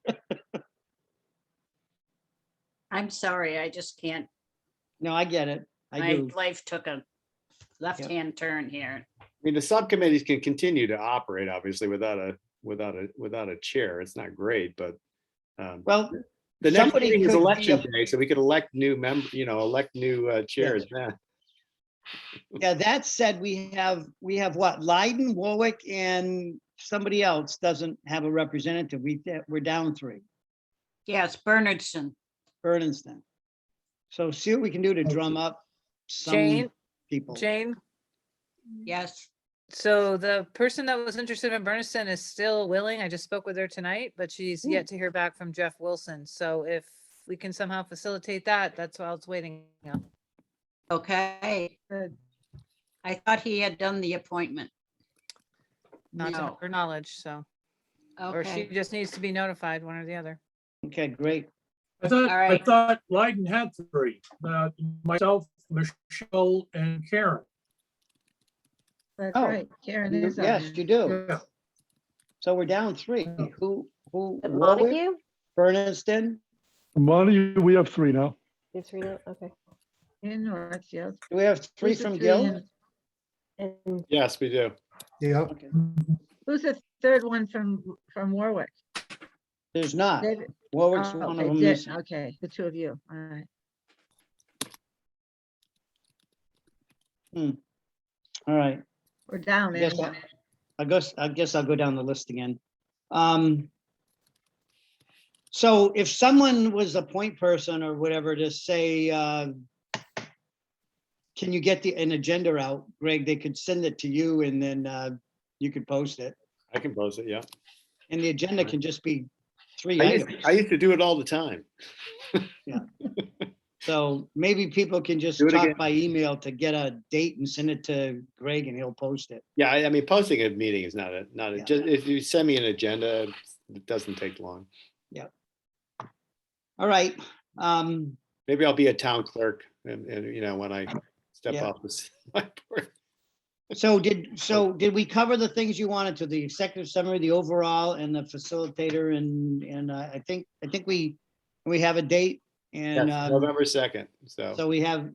I'm sorry, I just can't. No, I get it. I My do. life took a left-hand turn here. I mean, the subcommittees can continue to operate, obviously, without a chair. It's not great, but Well, the next somebody meeting is could be election a- day, so we could elect new elect new chairs then. Yeah, that said, we have what, Leyden, Warwick, and somebody else doesn't have a representative. We're down 3. Yes, Bernardston. Bernardston. So see what we can do to drum up some Jane, people. Jane, Yes. so the person that was interested in Bernardston is still willing. I just spoke with her tonight, but she's yet to hear back from Jeff Wilson. So if we can somehow facilitate that, that's what I was waiting on. Okay. Good. I thought he had done the appointment. Not to No. her knowledge, so, or she Okay. just needs to be notified, one or the other. Okay, great. I thought, All right. I thought Leyden had 3, myself, Michelle, and Karen. That's Oh, right. Karen is on Yes, there. you do. Yeah. So we're down 3. Who? At Warwick, Montague? Bernardston? Money, we have 3 now. You have 3 now? Okay. In Northfield. Do we have 3 Who's the from 3 Gill? in- And Yes, we do. Yeah, Okay. Who's the third one from Warwick? There's not. David? Warwick's Oh, one okay, of them. Dick, missing. okay, the 2 of you, all right. All right. We're down I guess anyhow. I guess I'll go down the list again. So if someone was a point person or whatever to say, can you get an agenda out, Greg, they could send it to you and then you could post it. I can post it, yeah. And the agenda can just be 3 I items. used to do it all the time. So maybe people can just Do it talk again. by email to get a date and send it to Greg and he'll post it. Yeah, I mean, posting a meeting is not a, Yeah. just, if you send me an agenda, it doesn't take long. All right. Maybe I'll be a town clerk and when I step Yeah. off this. board. So did we cover the things you wanted to, the executive summary, the overall and the facilitator and I think we have a date and Yes, November 2nd,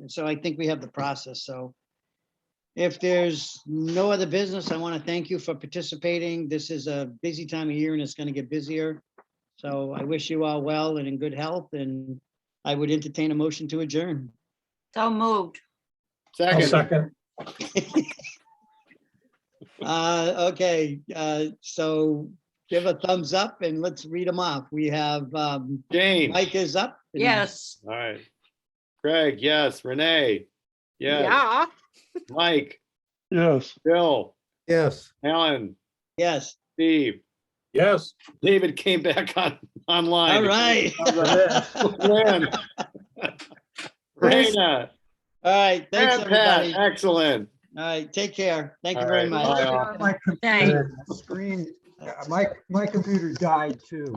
so I think we have the process. So if there's no other business, I want to thank you for participating. This is a busy time of year and it's going to get busier. So I wish you all well and in good health and I would entertain a motion to adjourn. So moved. I'll Second, second. Okay, so give a thumbs up and let's read them off. We have, Jane, all Mike is up. Yes. right. Greg, yes. Renee, yes. Yeah. Mike, Yes. Bill, yes. Alan, Yes, Steve, Yes. David came back online. all right. Lynn, Raina, All right, thanks, and Pat, everybody. excellent. All right, take care. Thank you All very right, much. bye all. My Thanks. computer screen, my computer died too.